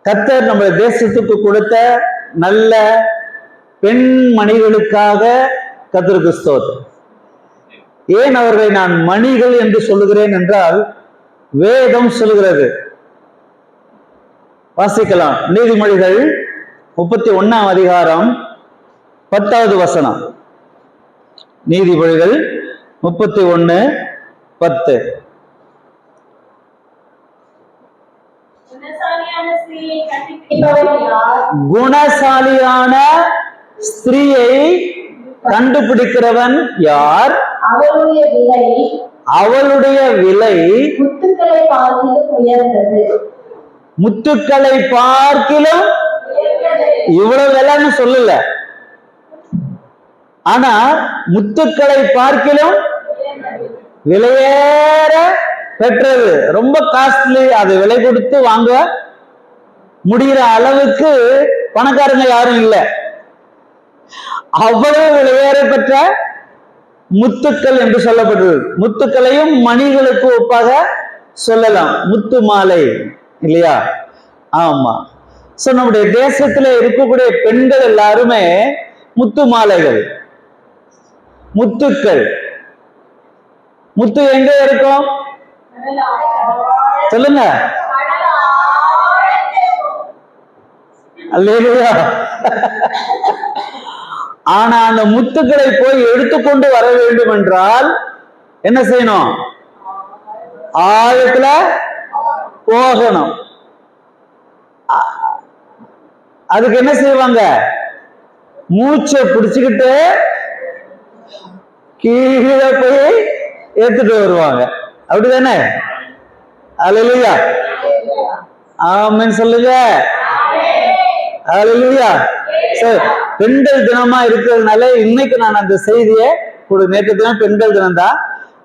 கர்த்தர் நம்ம தேசத்துக்கு கொடுத்த நல்ல பெண்மணிகளுக்காக கர்த்தருக்கு ஸ்தோத்திரம். ஏன் அவர்களை நான் மணிகள் என்று சொல்லுகிறேன் என்றால், வேதம் சொல்லுகிறது. வாசிக்கலாம். நீதிமொழிகள் 31ஆம் அதிகாரம் 10வது வசனம். நீதிமொழிகள் 31:10. குணசாலியான ஸ்திரீயை கண்டுபிடிக்கிறவன் யார்? அவளுடைய விலை முத்துக்களை பார்க்கிலும் உயர்ந்தது. முத்துக்களை பார்க்கிலும் இவ்வளவு விலைன்னு சொல்லல, ஆனா முத்துக்களை பார்க்கிலும் விலையேற பெற்றது. ரொம்ப காஸ்ட்லி, அது விலை கொடுத்து வாங்க முடிகிற அளவுக்கு பணக்காரங்க யாரும் இல்லை. அவ்வளவு விலையேற பெற்ற முத்துக்கள் என்று சொல்லப்படுறது. முத்துக்களையும் மணிகளுக்கு ஒப்பாக சொல்லலாம். முத்து மாலை இல்லையா? ஆமா. சோ நம்முடைய தேசத்துல இருக்கக்கூடிய பெண்கள் எல்லாருமே முத்து மாலைகள், முத்துக்கள். முத்து எங்க இருக்கும் சொல்லுங்க? அல்லேலூயா. ஆனா அந்த முத்துக்களை போய் எடுத்துக்கொண்டு வர வேண்டும் என்றால் என்ன செய்யணும்? ஆழத்துல போகணும். அதுக்கு என்ன செய்வாங்க? மூச்சை பிடிச்சுக்கிட்டு கீழே போய் எடுத்துட்டு வருவாங்க. அப்படிதானே? அல்லேலூயா. ஆமென் சொல்லுங்க. அல்லேலூயா. பெண்கள் தினமா இருக்கிறதுனால இன்னைக்கு நான் அந்த செய்தியை நேற்று தினம் பெண்கள் தினம் தான்.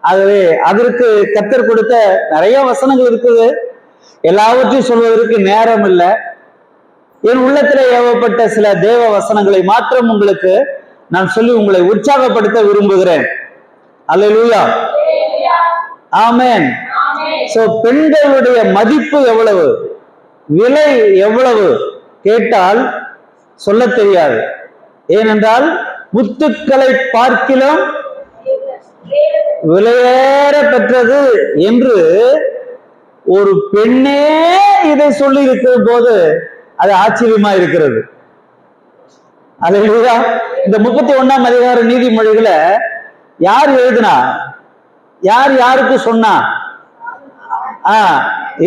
ஆகவே அதற்கு கர்த்தர் கொடுத்த நிறைய வசனங்கள் இருக்குது. எல்லாவற்றையும் சொல்வதற்கு நேரம் இல்லை. என் உள்ளத்துல ஏவப்பட்ட சில தேவ வசனங்களை மாத்திரம் உங்களுக்கு நான் சொல்லி உங்களை உற்சாகப்படுத்த விரும்புகிறேன். அல்லேலூயா. ஆமென். சோ பெண்களுடைய மதிப்பு எவ்வளவு, விலை எவ்வளவு கேட்டால் சொல்ல தெரியாது. ஏனென்றால் முத்துக்களை பார்க்கிலும் விலையேற பெற்றது என்று ஒரு பெண்ணே இதை சொல்லி இருக்கிற போது அது ஆச்சரியமா இருக்கிறது. அல்லேலூயா. இந்த 31ஆம் அதிகார நீதிமொழிகளை யார் எழுதினா? யார் யாருக்கு சொன்னா?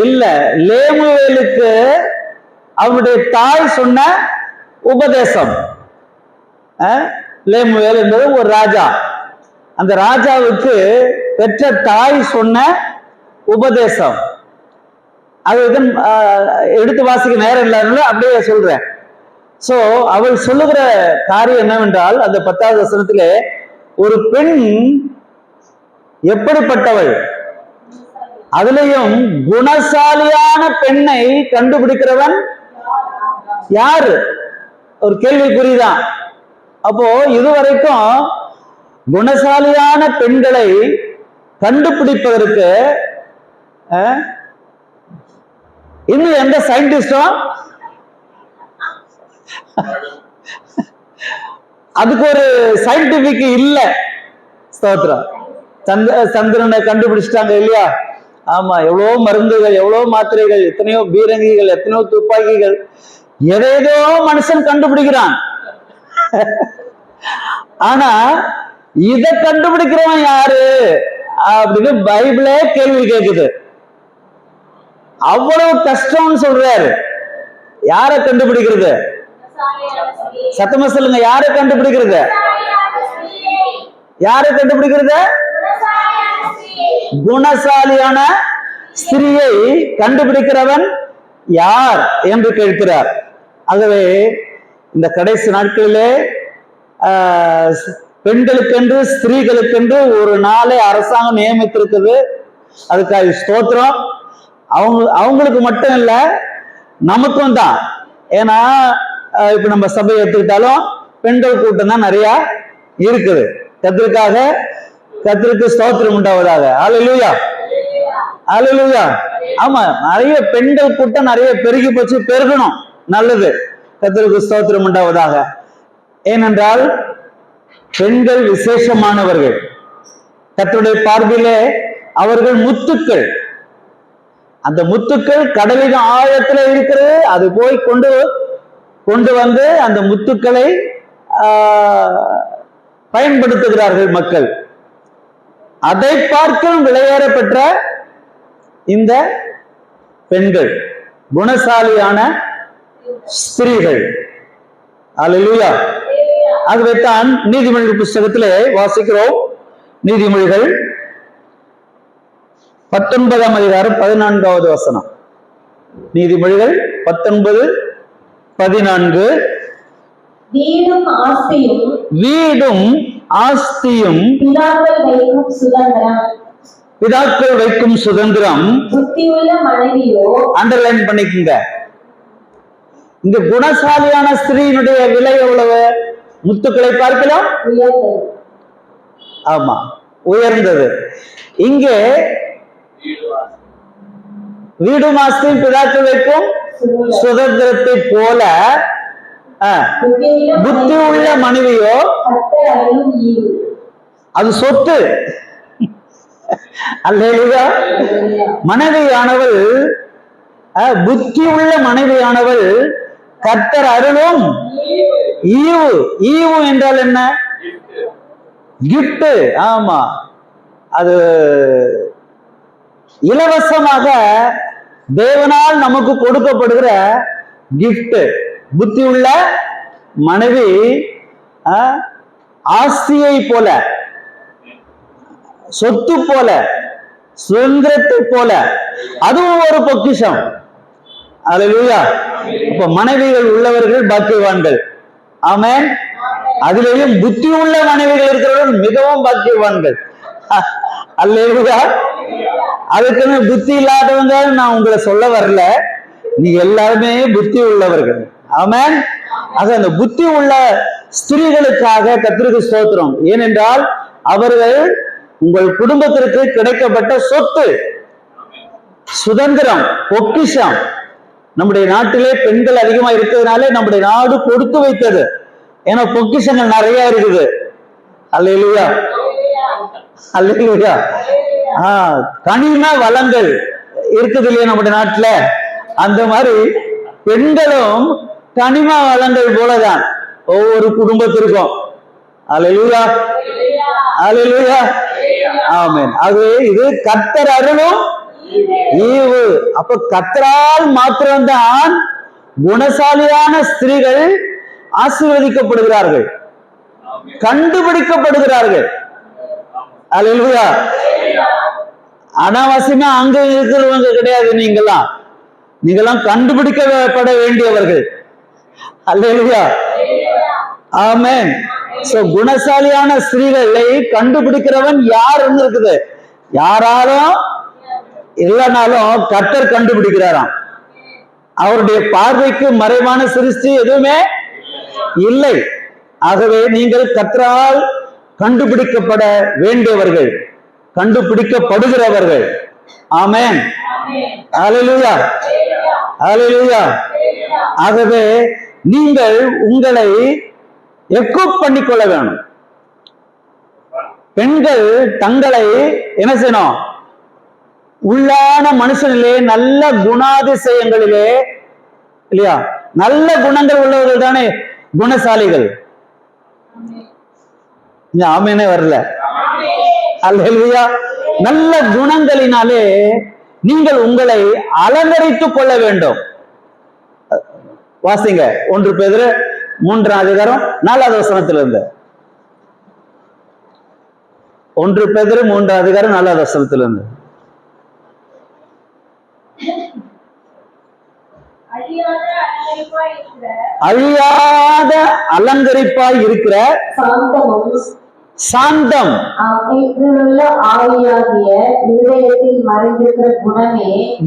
இல்ல, லேமுவேலுக்கு அவனுடைய தாய் சொன்ன உபதேசம். லேமுவேல் என்பது ஒரு ராஜா. அந்த ராஜாவுக்கு பெற்ற தாய் சொன்ன உபதேசம். அது எடுத்து வாசிக்க நேரம் இல்லாதனால அப்படியே சொல்றேன். சோ அவள் சொல்லுகிற காரியம் என்னவென்றால், அந்த 10வது வசனத்திலே ஒரு பெண் எப்படிப்பட்டவள், அதுலயும் குணசாலியான பெண்ணை கண்டுபிடிக்கிறவன் யாரு? ஒரு கேள்விக்குறிதான். அப்போ இதுவரைக்கும் குணசாலியான பெண்களை கண்டுபிடிப்பதற்கு இன்னும் எந்த சயின்டிஸ்டும் அதுக்கு ஒரு சயின்டிபிக் இல்ல. ஸ்தோத்திரம். சந்திரனை கண்டுபிடிச்சிட்டாங்க இல்லையா? ஆமா. எவ்வளவோ மருந்துகள், எவ்வளவோ மாத்திரைகள், எத்தனையோ பீரங்கிகள், எத்தனையோ துப்பாக்கிகள், எதேதோ மனுஷன் கண்டுபிடிக்கிறான். ஆனா இதை கண்டுபிடிக்கிறவன் யாரு அப்படின்னு பைபிளே கேள்வி கேக்குது. அவ்வளவு கஷ்டம்னு சொல்றாரு. யாரை கண்டுபிடிக்கிறது? சத்தமா சொல்லுங்க. யாரை கண்டுபிடிக்கிறது? யாரை கண்டுபிடிக்கிறது? குணசாலியான ஸ்திரியை கண்டுபிடிக்கிறவன் யார் என்று கேட்கிறார். ஆகவே இந்த கடைசி நாட்களிலே பெண்களுக்கென்று ஸ்திரீகளுக்கென்று ஒரு நாளை அரசாங்கம் நியமித்திருக்குது. அதுக்காக ஸ்தோத்திரம். அவங்களுக்கு மட்டும் இல்ல, நமக்கும் தான். ஏன்னா இப்ப நம்ம சபையை எடுத்துக்கிட்டாலும் பெண்கள் கூட்டம் தான் நிறைய இருக்குது. கர்த்தருக்கு ஸ்தோத்திரம் உண்டாவதாக. அல்லேலூயா. அல்லேலூயா. ஆமா, நிறைய பெண்கள் கூட்டம் நிறைய பெருகி போச்சு, பெருகணும், நல்லது. கர்த்தருக்கு ஸ்தோத்திரம் உண்டாவதாக. ஏனென்றால் பெண்கள் விசேஷமானவர்கள். கர்த்தருடைய பார்வையிலே அவர்கள் முத்துக்கள். அந்த முத்துக்கள் கடலின் ஆழத்துல இருக்கிறது. அது போய் கொண்டு வந்து அந்த முத்துக்களை பயன்படுத்துகிறார்கள் மக்கள். அதை பார்க்கும் விலையேற பெற்ற இந்த பெண்கள், குணசாலியான ஸ்திரீகள். அல்லேலூயா. ஆகவேதான் நீதிமொழிகள் புஸ்தகத்திலே வாசிக்கிறோம். நீதிமொழிகள் 19ஆம் அதிகாரம் 14வது வசனம். நீதிமொழிகள் 19:14. வீடும் ஆஸ்தியும் பிதாக்கள் வைக்கும் சுதந்திரம். புத்தியுள்ள மனைவியோ, அண்டர்லைன் பண்ணிக்கங்க, இந்த குணசாலியான ஸ்திரீனுடைய விலை எவ்வளவு? முத்துக்களை பார்க்கலாம். ஆமா, உயர்ந்தது. இங்கே வீடும் ஆஸ்தியும் பிதாக்கள் வைக்கும் சுதந்திரத்தை போல புத்தி உள்ள மனைவியோ அது சொத்து. அல்லேலூயா. மனைவியானவள், புத்தி உள்ள மனைவியானவள் கர்த்தர் அருளும் ஈவு. ஈவு என்றால் என்ன? கிஃப்ட். ஆமா, அது இலவசமாக தேவனால் நமக்கு கொடுக்கப்படுகிற கிஃப்ட். புத்தி உள்ள மனைவி ஆஸ்தியை போல, சொத்து போல, சுதந்திரத்தை போல, அதுவும் ஒரு பொக்கிஷம். அல்லேலூயா. இப்ப மனைவிகள் உள்ளவர்கள் பாக்கியவான்கள். ஆமென். அதிலேயும் புத்தி உள்ள மனைவிகள் இருக்கிறவர்கள் மிகவும் பாக்கியவான்கள். அல்லேலூயா. அதுக்குன்னு புத்தி இல்லாதவங்க நான் உங்களை சொல்ல வரல, நீங்க எல்லாருமே புத்தி உள்ளவர்கள். ஆமென். ஆக அந்த புத்தி உள்ள ஸ்திரீகளுக்காக கர்த்தருக்கு ஸ்தோத்திரம். ஏனென்றால் அவர்கள் உங்கள் குடும்பத்திற்கு கிடைக்கப்பட்ட சொத்து, சுதந்திரம், பொக்கிஷம். நம்முடைய நாட்டிலே பெண்கள் அதிகமா இருக்கிறதுனாலே நம்முடைய நாடு கொடுத்து வைத்தது. ஏன்னா பொக்கிஷங்கள் நிறைய இருக்குது. அல்லேலூயா. அல்லேலூயா. கனிம வளங்கள் இருக்குது இல்லையா நம்முடைய நாட்டுல? அந்த மாதிரி பெண்களும் கனிம வளங்கள் போலதான் ஒவ்வொரு குடும்பத்திற்கும். அல்லேலூயா. அல்லேலூயா. ஆமென். ஆகவே இது கர்த்தர் அருளும் ஈவு. அப்ப கர்த்தரால் மாத்திரம்தான் குணசாலியான ஸ்திரீகள் ஆசீர்வதிக்கப்படுகிறார்கள், கண்டுபிடிக்கப்படுகிறார்கள். அல்லேலூயா. அனாவசியமா அங்க இருக்கிறவங்க கிடையாது. நீங்களாம் கண்டுபிடிக்கப்பட வேண்டியவர்கள். அல்லேலூயா. ஆமென். சோ குணசாலியான ஸ்திரீகளை கண்டுபிடிக்கிறவன் யாருன்னு இருக்குது. யாராலும் இல்லைனாலும் கர்த்தர் கண்டுபிடிக்கிறாராம். அவருடைய பார்வைக்கு மறைவான சிருஷ்டி எதுவுமே இல்லை. ஆகவே நீங்கள் கர்த்தரால் கண்டுபிடிக்கப்பட வேண்டியவர்கள், கண்டுபிடிக்கப்படுகிறவர்கள். ஆமென். அல்லேலூயா. அல்லேலூயா. ஆகவே நீங்கள் உங்களை எக்யூப் பண்ணிக்கொள்ள வேணும். பெண்கள் தங்களை என்ன செய்யணும்? உள்ளான மனுஷனிலே, நல்ல குணாதிசயங்களிலே, இல்லையா, நல்ல குணங்கள் உள்ளவர்கள் தானே குணசாலிகள். ஆமெனே வரல. அல்லேலூயா. நல்ல குணங்களினாலே நீங்கள் உங்களை அலங்கரித்துக் கொள்ள வேண்டும். வாசிங்க 1 பேதுரு 3ஆம் அதிகாரம் 4வது வசனத்திலிருந்து. 1 பேதுரு 3ஆம் அதிகாரம் 4வது வசனத்திலிருந்து. அழியாத அலங்கரிப்பாய் இருக்கிற சாந்தம்,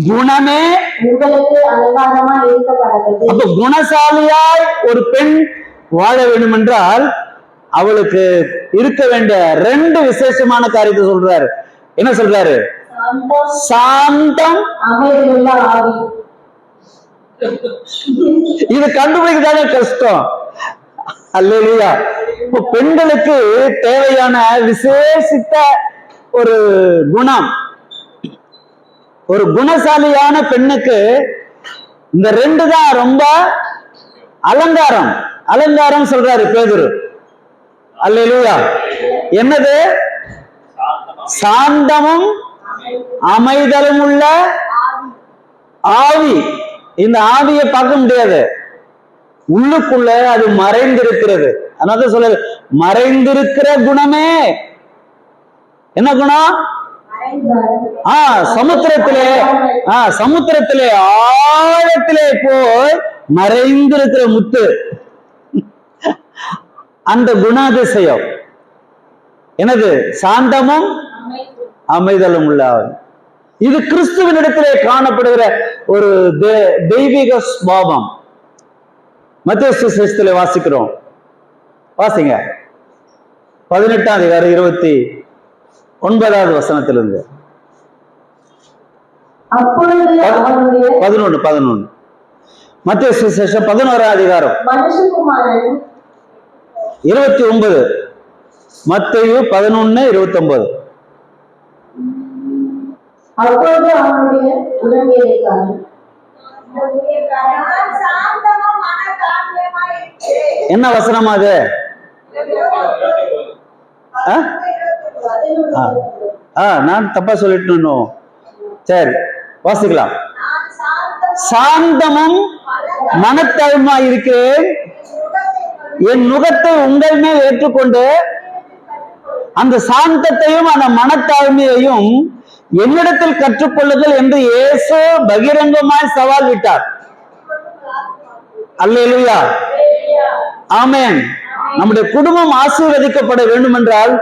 குணமே உங்களுக்கு அலங்காரமா இருக்கப்பட்டது. அப்ப குணசாலியாய் ஒரு பெண் வாழ வேண்டும் என்றால் அவளுக்கு இருக்க வேண்டிய 2 விசேஷமான காரியத்தை சொல்றாரு. என்ன சொல்றாரு? சாந்தம், அமைதியுள்ள ஆவி. இது கண்டுபிடிக்கதானே கஷ்டம். அல்லேலூயா. இப்போ பெண்களுக்கு தேவையான விசேஷித்த ஒரு குணம், ஒரு குணசாலியான பெண்ணுக்கு இந்த ரெண்டு தான் ரொம்ப அலங்காரம். அலங்காரம் சொல்றாரு பேதுரு. அல்லேலூயா. என்னது? சாந்தமும் அமைதலும் உள்ள ஆவி. இந்த ஆவியை பார்க்க முடியாது, உள்ளுக்குள்ள அது மறைந்திருக்கிறது. அதனால சொல்ல மறைந்திருக்கிற குணமே என்ன குணம்? சமுத்திரத்திலே சமுத்திரத்திலே ஆழத்திலே போய் மறைந்திருக்கிற முத்து, அந்த குணாதிசயம் எனது சாந்தமும் அமைதலும் உள்ள ஆவி. இது கிறிஸ்துவனிடத்திலே காணப்படுகிற ஒரு தெய்வீக சுபாவம். மத்தேயு சுவிசேஷத்திலே வாசிக்கிறோம். வாசிங்க 18ஆம் அதிகாரம் 29வது வசனத்திலிருந்து 11. மத்தேயு சுவிசேஷம் 11ஆம் அதிகாரம் 29. மத்தேயு 11:29. அப்பொழுது அவனுடைய உடன்படிக்கைக்காரன், என்ன வசனம் அது? நான் தப்பா சொல்லிட்டு. சரி, வாசிக்கலாம். சாந்தமும் மனத்தாழ்மா இருக்கிறேன், என் நுகத்தை உங்கள் மேல் ஏற்றுக்கொண்டு அந்த சாந்தத்தையும் அந்த மனத்தாழ்மையையும் என்னிடத்தில் கற்றுக்கொள்ளுங்கள் என்று இயேசு பகிரங்கமாய் சவால் விட்டார். அல்லேலூயா, ஆமென். நம்முடைய குடும்பம் ஆசீர்வதிக்கப்பட வேண்டும் என்றால்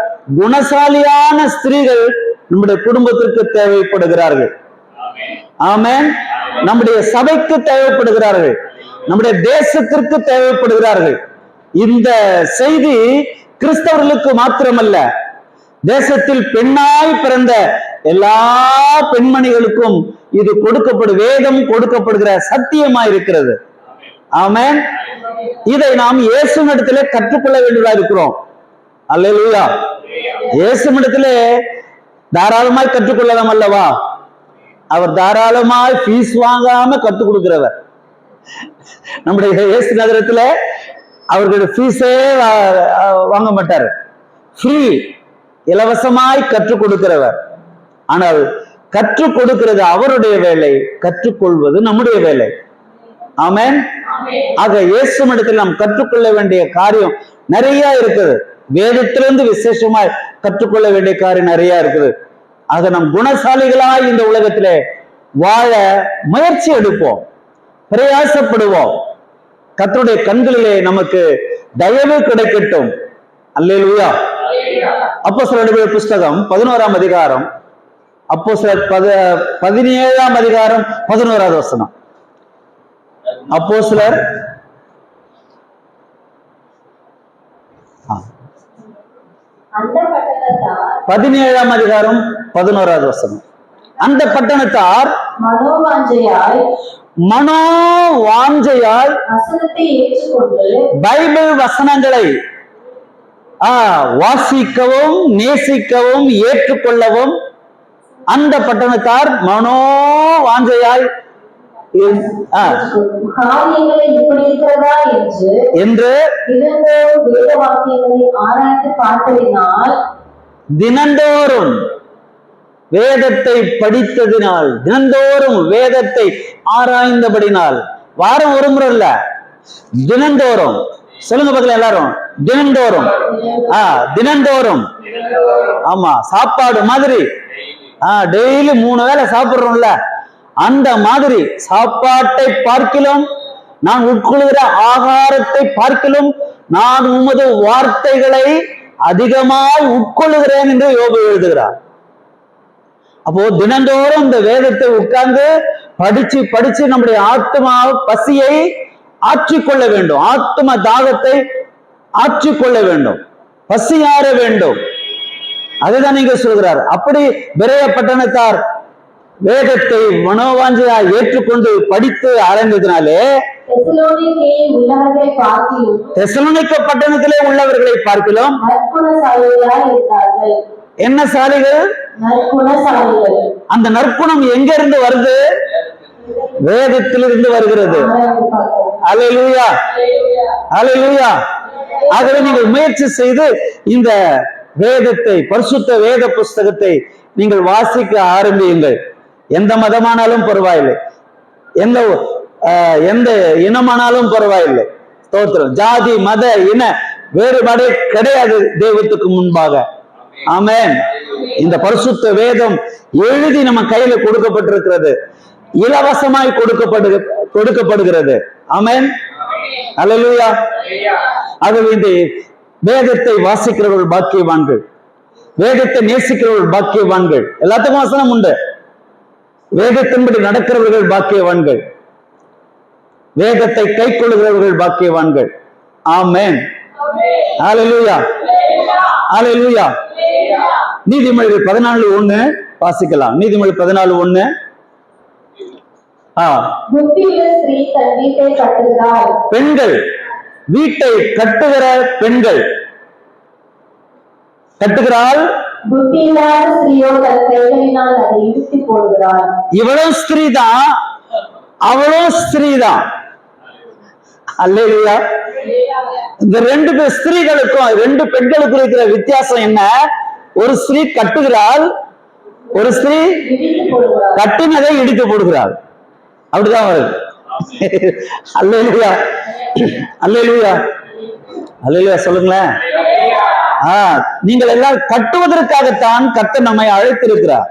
குணசாலியான ஸ்திரீகள் நம்முடைய குடும்பத்திற்கு தேவைப்படுகிறார்கள். ஆமென். நம்முடைய சபைக்கு தேவைப்படுகிறார்கள், நம்முடைய தேசத்திற்கு தேவைப்படுகிறார்கள். இந்த செய்தி கிறிஸ்தவர்களுக்கு மாத்திரமல்ல, தேசத்தில் பெண்ணாய் பிறந்த எல்லா பெண்மணிகளுக்கும் இது கொடுக்கப்படும், வேதம் கொடுக்கப்படுகிற சத்தியமாய் இருக்கிறது. ஆமென். இதை நாம் இயேசுவிடத்திலே கற்றுக்கொள்ள வேண்டியதா இருக்கிறோம். அல்லேலூயா. இயேசுவிடத்திலே தாராளமாய் கற்றுக்கொள்ளலாம் அல்லவா? அவர் தாராளமாய் ஃபீஸ் வாங்காம கற்றுக் கொடுக்கிறவர். நம்முடைய இயேசு நகரத்துல அவர்களுடைய ஃபீஸே வாங்க மாட்டார், ஃப்ரீ, இலவசமாய் கற்றுக் கொடுக்கிறவர். ஆனால் கற்றுக் கொடுக்கிறது அவருடைய வேலை, கற்றுக்கொள்வது நம்முடைய வேலை. ஆமென். ஆக இயேசுவிடத்தில் நாம் கற்றுக்கொள்ள வேண்டிய காரியம் நிறைய இருக்குது. வேதத்திலிருந்து விசேஷமாய் கற்றுக்கொள்ள வேண்டிய காரியம் நிறைய இருக்குது. ஆக நம் குணசாலிகளாய் இந்த உலகத்திலே வாழ முயற்சி எடுப்போம், பிரயாசப்படுவோம். கர்த்தருடைய கண்களிலே நமக்கு தயவு கிடைக்கட்டும். அல்லேலூயா. அப்போஸ்தலர்களுடைய புஸ்தகம் 11ஆம் அதிகாரம், அப்போஸ்தலர் 17ஆம் அதிகாரம் 11வது வசனம். அப்போஸ்தலர் 17ஆம் அதிகாரம் 11வது வசனம். அந்த பட்டணத்தார் மனோவாஞ்சையாய் வசனத்தை ஏற்றுக்கொண்டு பைபிள் வசனங்களை வாசிக்கவும் நேசிக்கவும் ஏற்றுக்கொள்ளவும் அந்த பட்டணத்தார் மனோவாஞ்சையாய் காரியங்களை இப்படி இருக்கிறதா என்று வேத வாக்கியங்களை ஆராய்ந்து பார்த்ததினால், தினந்தோறும் வேதத்தை படித்ததினால், தினந்தோறும் வேதத்தை ஆராய்ந்தபடினால், வாரம் ஒரு முறை இல்ல, தினந்தோறும். சொல்லுங்க பார்க்கலாம் எல்லாரும், தினந்தோறும். தினந்தோறும். ஆமா, சாப்பாடு மாதிரி. டெய்லி 3 வேளை சாப்பிடுறோம்ல, அந்த மாதிரி சாப்பாட்டை பார்க்கிலும், நான் உட்கொள்கிற ஆகாரத்தை பார்க்கிலும், நான் உமது வார்த்தைகளை அதிகமாய் உட்கொள்ளுகிறேன் என்று யோபு எழுதுகிறார். அப்போ தினந்தோறும் இந்த வேதத்தை உட்கார்ந்து படிச்சு படிச்சு நம்முடைய ஆத்மா பசியை ஆற்றிக்கொள்ள வேண்டும், ஆத்ம தாகத்தை ஆற்றிக்கொள்ள வேண்டும், பசியாற வேண்டும். அதுதான் நீங்க சொல்கிறார். அப்படி பெரேயா பட்டணத்தார் வேதத்தை மனோவாஞ்சையா ஏற்றுக்கொண்டு படித்து ஆரம்பித்தனாலே தெசலோனிக்க பட்டணத்திலே உள்ளவர்களை பார்க்கலாம் என்ன சாலிகள்? அந்த நற்குணம் எங்க இருந்து வருது? வேதத்திலிருந்து வருகிறது. அல்லேலூயா, அல்லேலூயா. ஆகவே நீங்கள் முயற்சி செய்து இந்த வேதத்தை, பரிசுத்த வேத புஸ்தகத்தை நீங்கள் வாசிக்க ஆரம்பியுங்கள். எந்த மதமானாலும் பரவாயில்லை, எந்த இனமானாலும் பரவாயில்லை. ஸ்தோத்திரம். ஜாதி மத இன வேறுபாடே கிடையாது தெய்வத்துக்கு முன்பாக. ஆமென். இந்த பரிசுத்த வேதம் எழுதி நம்ம கையில கொடுக்கப்பட்டிருக்கிறது, இலவசமாய் கொடுக்கப்படுகிறது. ஆமென். அல்லேலூயா. ஆகவே இந்த வேதத்தை வாசிக்கிறவர்கள் பாக்கியவான்கள், வேதத்தை நேசிக்கிறவர்கள் பாக்கியவான்கள். எல்லாத்துக்கும் வசனம் உண்டு. வேதத்தின்படி நடக்கிறவர்கள் பாக்கியவான்கள், வேதத்தை கை கொள்ளுகிறவர்கள் பாக்கியவான்கள். ஆமென். அல்லேலூயா, அல்லேலூயா. நீதிமொழிகள் 14:1 வாசிக்கலாம். நீதிமொழி 14:1. பெண்கள், வீட்டை கட்டுகிற பெண்கள் கட்டுகிறாள். இவளும் ஸ்திரீதான், அவளும் ஸ்திரீதான். அல்லேலூயா. இந்த ரெண்டு ஸ்திரீகளுக்கும், ரெண்டு பெண்களுக்கும் இருக்கிற வித்தியாசம் என்ன? ஒரு ஸ்திரீ கட்டுகிறாள், ஒரு ஸ்திரீ கட்டினதை இடித்து போடுகிறாள். அப்படிதான் வருது. அல்லேலூயா, அல்லேலூயா, அல்லேலூயா. சொல்லுங்களேன். நீங்கள் எல்லாம் கட்டுவதற்காகத்தான் கர்த்தர் நம்மை அழைத்திருக்கிறார்.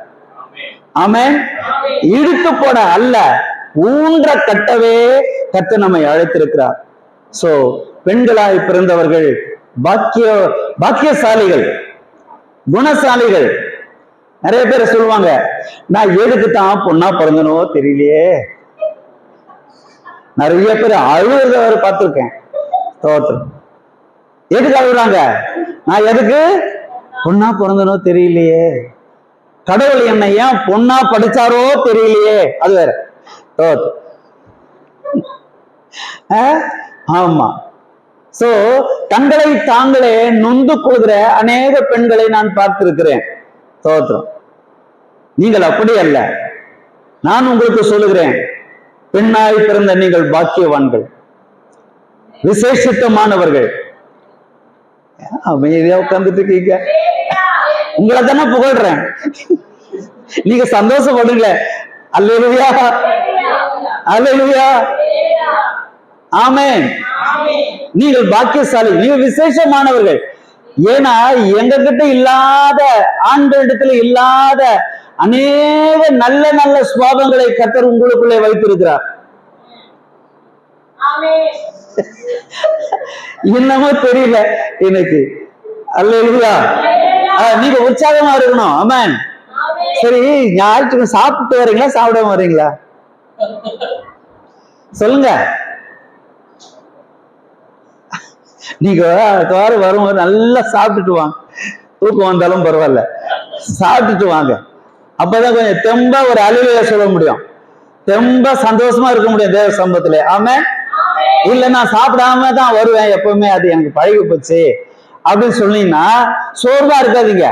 ஆமென். இடித்து போட அல்ல, ஊன்ற கட்டவே கர்த்தர் நம்மை அழைத்திருக்கிறார். சோ பெண்களாய் பிறந்தவர்கள் பாக்கியசாலிகள், குணசாலிகள். நிறைய பேர் சொல்லுவாங்க, நான் எதுக்கு தான் பொண்ணா பிறந்தனோ தெரியலையே. நிறைய பேர் அழுகிறத பார்த்திருக்கேன். தோற்றம். எதுக்கு அழுகுறாங்க? நான் எதுக்கு பொண்ணா பிறந்தனோ தெரியலையே, கடவுள் என்னை ஏன் பொண்ணா படிச்சாரோ தெரியலையே. அது வேற. தோற்றம். ஆமா. சோ தங்களை தாங்களே நொந்து கொள்கிற அநேக பெண்களை நான் பார்த்திருக்கிறேன். தோற்றம். நீங்கள் அப்படி அல்ல. நான் உங்களுக்கு சொல்லுகிறேன், பெண்ணாய் பிறந்த நீங்கள் பாக்கியவான்கள், விசேஷித்தமானவர்கள். அமைதியா உட்கார்ந்துட்டு இருக்கீங்க. உங்களை தானே புகழ்றேன், நீங்க சந்தோஷப்படுங்க. அல்லேலூயா, அல்லேலூயா. ஆமென். நீங்கள் பாக்கியசாலி, நீங்கள் விசேஷமானவர்கள். ஏன்னா எங்க கிட்ட இல்லாத, ஆண்களிடத்துல இல்லாத அநேக நல்ல நல்ல சுபாவங்களை கர்த்தர் உங்களுக்குள்ளே வைத்திருக்கிறார். என்னமோ தெரியல எனக்கு. அல்லேலூயா. நீங்க உற்சாகமா இருக்கணும். ஆமென். சரி, ஞாயிற்றுக்கிழமை சாப்பிட்டு வரீங்களா, சாப்பிடாம வரீங்களா? சொல்லுங்க. நீங்க வரும்போது நல்லா சாப்பிட்டுட்டு வாங்க. தூக்கம் வந்தாலும் பரவாயில்ல, சாப்பிட்டுட்டு வாங்க. அப்பதான் கொஞ்சம் தெம்பா ஒரு அலுவலைய சொல்ல முடியும், தெம்பா சந்தோஷமா இருக்க முடியும் தேவ சம்பவத்துல. ஆமென். இல்ல நான் சாப்பிடாம தான் வருவேன் எப்பவுமே, அது எனக்கு பழகி போச்சு அப்படின்னு சொன்னீங்கன்னா சோர்வா இருக்காதீங்க.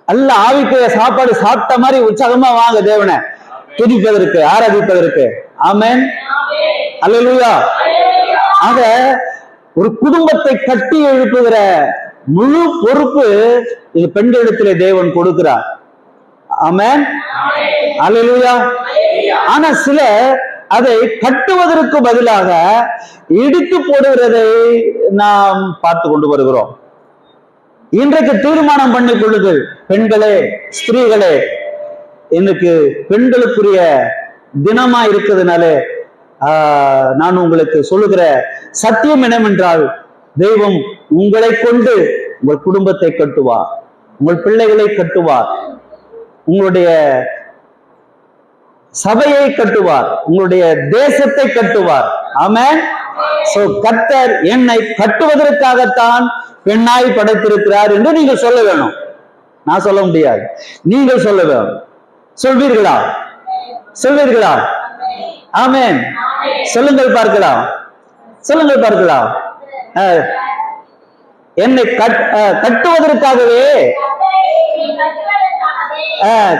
நல்ல ஆவிக்கு சாப்பாடு சாப்பிட்ட மாதிரி உற்சாகமா வாங்க தேவனை துதிப்பதற்கு, ஆராதிப்பதற்கு. ஆமென். அல்லேலூயா. ஆக ஒரு குடும்பத்தை கட்டி எழுப்புகிற முழு பொறுப்பு இது பெண்களிடத்திலே தேவன் கொடுக்கிறார். ஆமென். அல்லேலூயா. ஆனா சில அதை கட்டுவதற்கு பதிலாக இடித்து போடுகிறதை நாம் பார்த்து கொண்டு வருகிறோம். இன்றைக்கு தீர்மானம் பண்ணிக் கொள்ளுங்கள் பெண்களே, ஸ்திரீகளே. இன்னைக்கு பெண்களுக்குரிய தினமா இருக்கிறதுனால நான் உங்களுக்கு சொல்லுகிற சத்தியம் என்னவென்றால், தெய்வம் உங்களை கொண்டு உங்கள் குடும்பத்தை கட்டுவார், உங்கள் பிள்ளைகளை கட்டுவார், உங்களுடைய சபையை கட்டுவார், உங்களுடைய தேசத்தை கட்டுவார். ஆமென். சோ கர்த்தர் என்னை கட்டுவதற்காகத்தான் பெண்ணாய் படைத்திருக்கிறார் என்று நீங்கள் சொல்ல வேணும். நான் சொல்ல முடியாது, நீங்கள் சொல்ல வேணும். சொல்வீர்களா? சொல்வீர்களா? ஆமென். சொல்லுங்கள் பார்க்கலாம், சொல்லுங்கள் பார்க்கலாம். என்னை கட்டுவதற்காகவே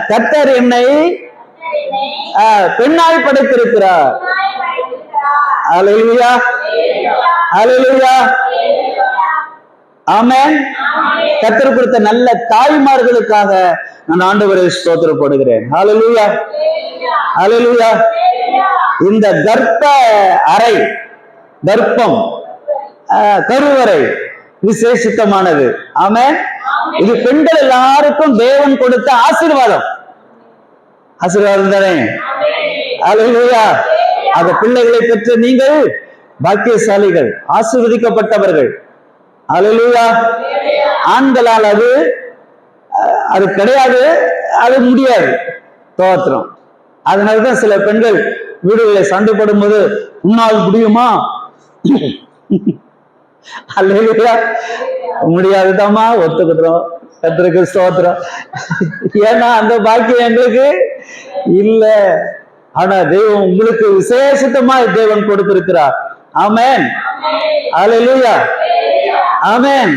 கர்த்தர் என்னை பெண்ணாய் படைத்திருக்கிறார். அல்லேலூயா, அல்லேலூயா, ஆமென். கர்த்தர் கொடுத்த நல்ல தாய்மார்களுக்காக நான் ஆண்டவரை ஸ்தோத்திரப்படுகிறேன். அல்லேலூயா, அல்லேலூயா. இந்த கர்ப்ப அறை, கர்ப்பம், கருவறை விசேஷித்தமானது. ஆமென். இது பெண்கள் எல்லாருக்கும் தேவன் கொடுத்த ஆசீர்வாதம். ஆசீர்வாதம் தானே? அல்லேலூயா. அந்த பிள்ளைகளை பெற்ற நீங்கள் பாக்கியசாலிகள், ஆசீர்வதிக்கப்பட்டவர்கள். அல்லேலூயா. ஆண்களால் அது கிடையாது, அது முடியாது. தோத்திரம். அதனாலதான் சில பெண்கள் வீடுகளை சண்டை போடும்போது உன்னால் முடியுமா? அல்லேலூயா. முடியாதுதாம்மா, ஒத்துக்கிட்டோம். கர்த்தருக்கு ஸ்தோத்திரம். ஏன்னா அந்த பாக்கியம் எங்களுக்கு இல்ல. ஆனா தெய்வம் உங்களுக்கு விசேஷித்தமாய் தேவன் கொடுத்திருக்கிறார். ஆமென், அல்லேலூயா, ஆமென்.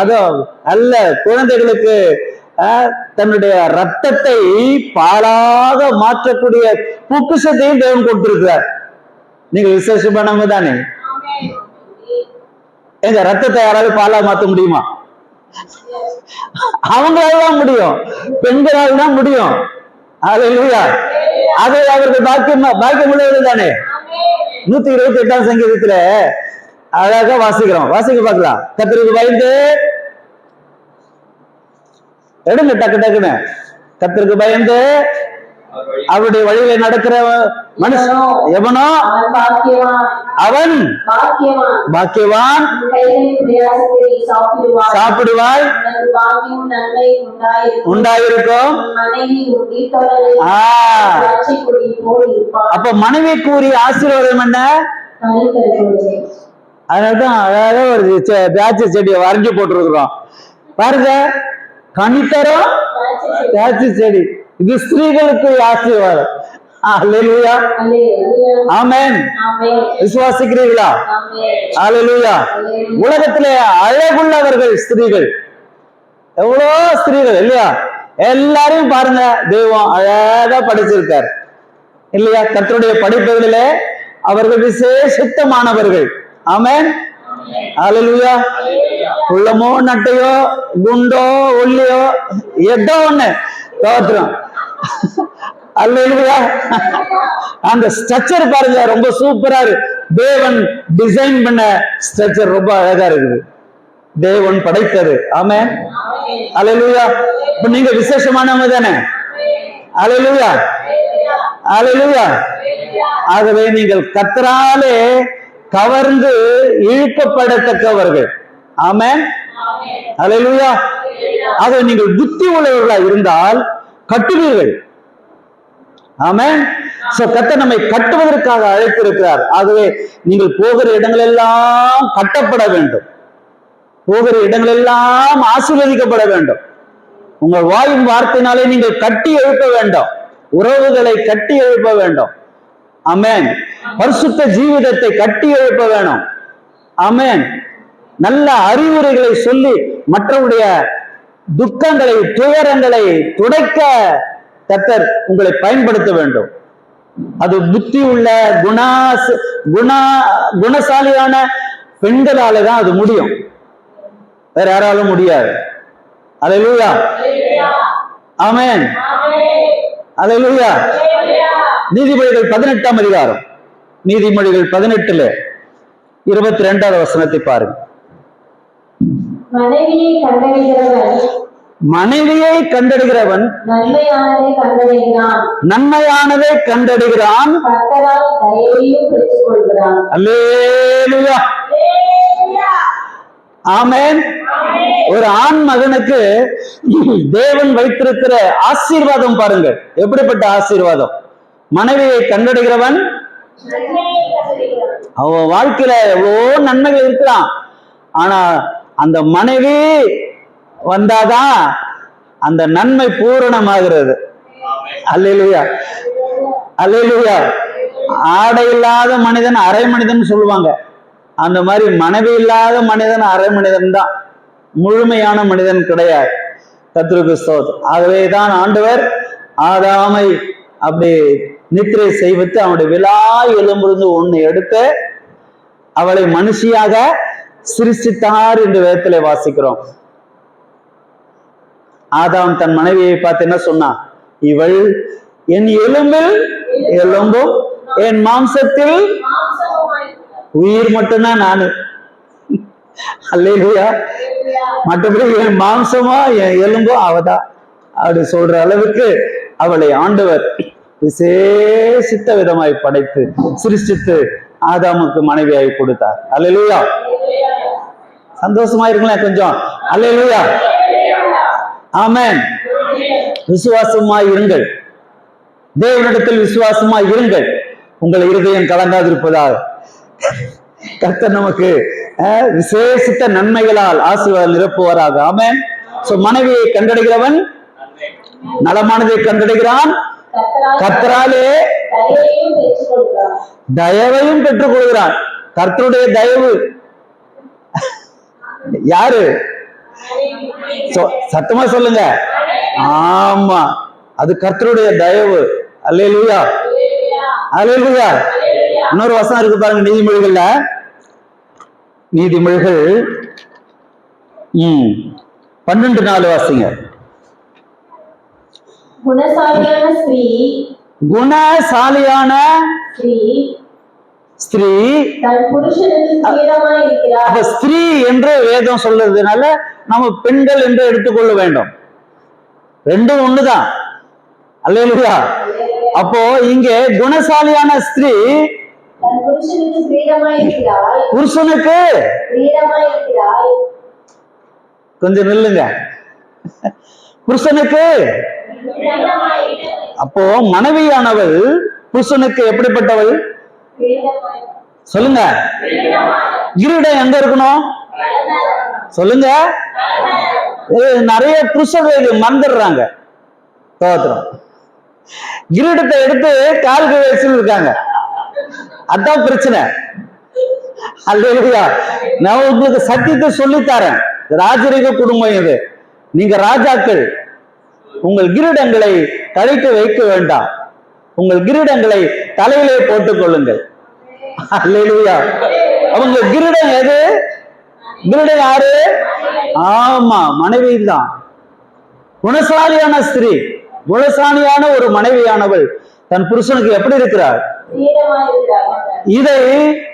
அதோ நல்ல குழந்தைகளுக்கு தன்னுடைய ரத்தத்தை பாலாக மாற்றக்கூடிய பொக்கிஷத்தையும் தேவன் கொடுத்திருக்கிறார். நீங்க விசேஷமானவங்க தானே. எங்க ரத்தத்தை யாராவது பாலா மாத்த முடியுமா? அவங்களால தான் முடியும், பெண்களால் தான் முடியும். அல்லேலூயா. அது அவருக்கு பாக்கியம் உள்ளது தானே. 128ஆம் சங்கீதத்துல அழகா வாசிக்கிறோம். வாசிக்க பார்க்கலாம். கர்த்தருக்கு பயந்து எடுங்க, டக்கு டக்குன்னு. கர்த்தருக்கு பயந்து அவருடைய வழியில நடக்கிற மனுஷனோ எவனோ அவன் பாக்கியவான், சாப்பிடுவாய், உண்டாயிருக்கும். அப்ப மனைவி கூறிய ஆசீர்வாதம் என்ன? அதனால்தான் அழகாக ஒரு திராட்சை செடியை வரைஞ்சி போட்டிருக்கிறோம் பாருங்க. கனித்தரம் திராட்சை செடி, இது ஸ்திரீகளுக்கு ஆசீர்வாதம். அல்லேலூயா, ஆமென். விசுவாசிக்கிறீர்களா? அல்லேலூயா. உலகத்திலே அழகுள்ளவர்கள் ஸ்திரீகள், எவ்வளோ ஸ்திரீகள் இல்லையா? எல்லாரையும் பாருங்க, தெய்வம் அழகா படைச்சிருக்கார் இல்லையா? கர்த்தருடைய படைப்புகளிலே அவர்கள் விசேஷித்தமானவர்கள். ஆமென், அல்லேலூயா. உள்ளமோ நட்டையோ குண்டோ ஒல்லியோ ஏதோ ஒண்ணு தோற்றம். அல்லேலூயா. அந்த ஸ்ட்ரக்சர் பாருங்க, ரொம்ப சூப்பரா இருக்கு. தேவன் டிசைன் பண்ண ஸ்ட்ரக்சர் ரொம்ப அழகா இருக்குது, தேவன் படைத்தது. ஆமென், அல்லேலூயா. இப்ப நீங்க விசேஷமானவங்க தானே. அல்லேலூயா, அல்லேலூயா. ஆகவே நீங்கள் கர்த்தராலே கவர்ந்து இழுக்கப்படத்தக்கவர்கள். ஆமென், அல்லேலூயா. ஆகவே நீங்கள் புத்தி உள்ளவர்களா இருந்தால் கட்டுவீர்கள். ஆமென். சோ கர்த்தர் நம்மை கட்டுவதற்காக அழைத்திருக்கிறார். ஆகவே நீங்கள் போகிற இடங்கள் எல்லாம் கட்டப்பட வேண்டும், போகிற இடங்கள் எல்லாம் ஆசீர்வதிக்கப்பட வேண்டும். உங்கள் வாயின் வார்த்தையினாலே நீங்கள் கட்டி எழுப்ப வேண்டும், உறவுகளை கட்டி எழுப்ப வேண்டும். ஆமென். பரிசுத்த ஜீவிதத்தை கட்டி எழுப்ப வேணும். ஆமென். நல்ல அறிவுரைகளை சொல்லி மற்றவருடைய துக்கங்களை துயரங்களை துடைக்க கர்த்தர் உங்களை பயன்படுத்த வேண்டும். அது புத்தி உள்ள குணசாலியான பெண்களால தான் அது முடியும், வேற யாராலும் முடியாது. அல்லேலூயா, ஆமென், அல்லேலூயா. நீதிமொழிகள் 18ஆம் அதிகாரம், நீதிமொழிகள் 18ல 22வது வசனத்தை பாருங்க. மனைவியை கண்டடைகிறவன் நன்மையானதை கண்டடைகிறான். அல்லேலூயா, ஆமென். ஒரு ஆண் மகனுக்கு தேவன் வைத்திருக்கிற ஆசீர்வாதம் பாருங்க, எப்படிப்பட்ட ஆசீர்வாதம். மனைவியை கண்டடைகிறவன் அவன் வாழ்க்கையில எவ்வளோ நன்மைகள் இருக்கலாம், ஆனா அந்த மனைவி வந்தாதான் அந்த நன்மை பூரணமாகிறது. அல்லேலூயா, அல்லேலூயா. ஆடை இல்லாத மனிதன் அரை மனிதன் சொல்லுவாங்க. அந்த மாதிரி மனைவி இல்லாத மனிதன் அரை மனிதன் தான், முழுமையான மனிதன் கிடையாது. கர்த்தருக்கு ஸ்தோத்திரம். ஆகவேதான் ஆண்டவர் ஆதாமை அப்படி நித்திரை செய்வித்து அவனுடைய விலா எலும்பிருந்து ஒண்ணு எடுத்து அவளை மனுஷியாக சிருஷ்டித்தார் என்று வேதத்திலே வாசிக்கிறோம். ஆதாம் தன் மனைவியை பார்த்து என்ன சொன்னான்? இவள் என் எலும்பில் எலும்பும் என் மாம்சத்தில் உயிர் மட்டும்தான் நானு. அல்லேலூயா. மற்றபடி என் மாம்சமா என் எலும்போ அவதான் அப்படி சொல்ற அளவுக்கு அவளை ஆண்டவர் விசேஷித்த விதமாய் படைத்து சிருஷ்டித்து ஆதாமுக்கு மனைவியாய் கொடுத்தார். அல்லேலூயா. சந்தோஷமா இருங்களேன் கொஞ்சம். அல்லேலூயா, ஆமென். விசுவாசமாய் இருங்கள், தேவனிடத்தில் விசுவாசமாய் இருங்கள், உங்கள் இருதயம் கலங்காதிருப்பதாக. கர்த்தர் நமக்கு விசேஷித்த நன்மைகளால் ஆசீர்வாதம் நிரப்புவாராக. ஆமென். சோ மனைவியை கண்டடைகிறவன் நலமானதை கண்டடைகிறான், கர்த்தராலே தயவையும் பெற்றுக் கொள்கிறான். கர்த்தருடைய தயவு யாரு? சத்தமா சொல்லுங்க. ஆமா, அது கர்த்தருடைய தயவு. அல்லேலூயா, அல்லேலூயா. இன்னொரு வசனம் இருக்கு பாருங்க, நீதிமொழிகள்ல. நீதிமொழிகள் 12:4 வாசிங்க. குணசாலியான ஸ்திரீ தன் புருஷனுக்கு கிரீடமாய் இருக்கிறார். அப்ப ஸ்திரீ என்று வேதம் சொல்றதுனால நம்ம பெண்கள் என்று எடுத்துக்கொள்ள வேண்டும். ரெண்டும் ஒண்ணுதான். அல்லேலூயா. அப்போ இங்கே குணசாலியான ஸ்திரீ புருஷனுக்கு கிரீடமாய் இருக்கிறாள். புருஷனுக்கு கிரீடமாய் இருக்கிறாள். கொஞ்சம் நில்லுங்க. புருஷனுக்கு. அப்போ மனைவியானவள் புருஷனுக்கு எப்படிப்பட்டவள்? சொல்லுங்க. கிரீடம் எங்க இருக்கணும்? சொல்லுங்க. நிறைய புருஷர்கள் மறந்துடுறாங்க. தோத்திரம். கிரீடத்தை எடுத்து கால்கு வச்சிருக்காங்க. அதான் பிரச்சனை. அல்லேலூயா. நான் உங்களுக்கு சத்தியத்தை சொல்லித்தரேன். ராஜரீக குடும்பம் இது. நீங்க ராஜாக்கள். உங்கள் கிரீடங்களை கழித்து வைக்க வேண்டாம். உங்கள் கிரீடங்களை தலையிலே போட்டுக் கொள்ளுங்கள். அல்லேலூயா. அவங்க கிரீடம் எது? கிரீடம் யாரு? ஆமா, மனைவி தான். குணசாலியான ஸ்திரீ, குணசாலியான ஒரு மனைவியானவள் தன் புருஷனுக்கு எப்படி இருக்கிறார்? இதை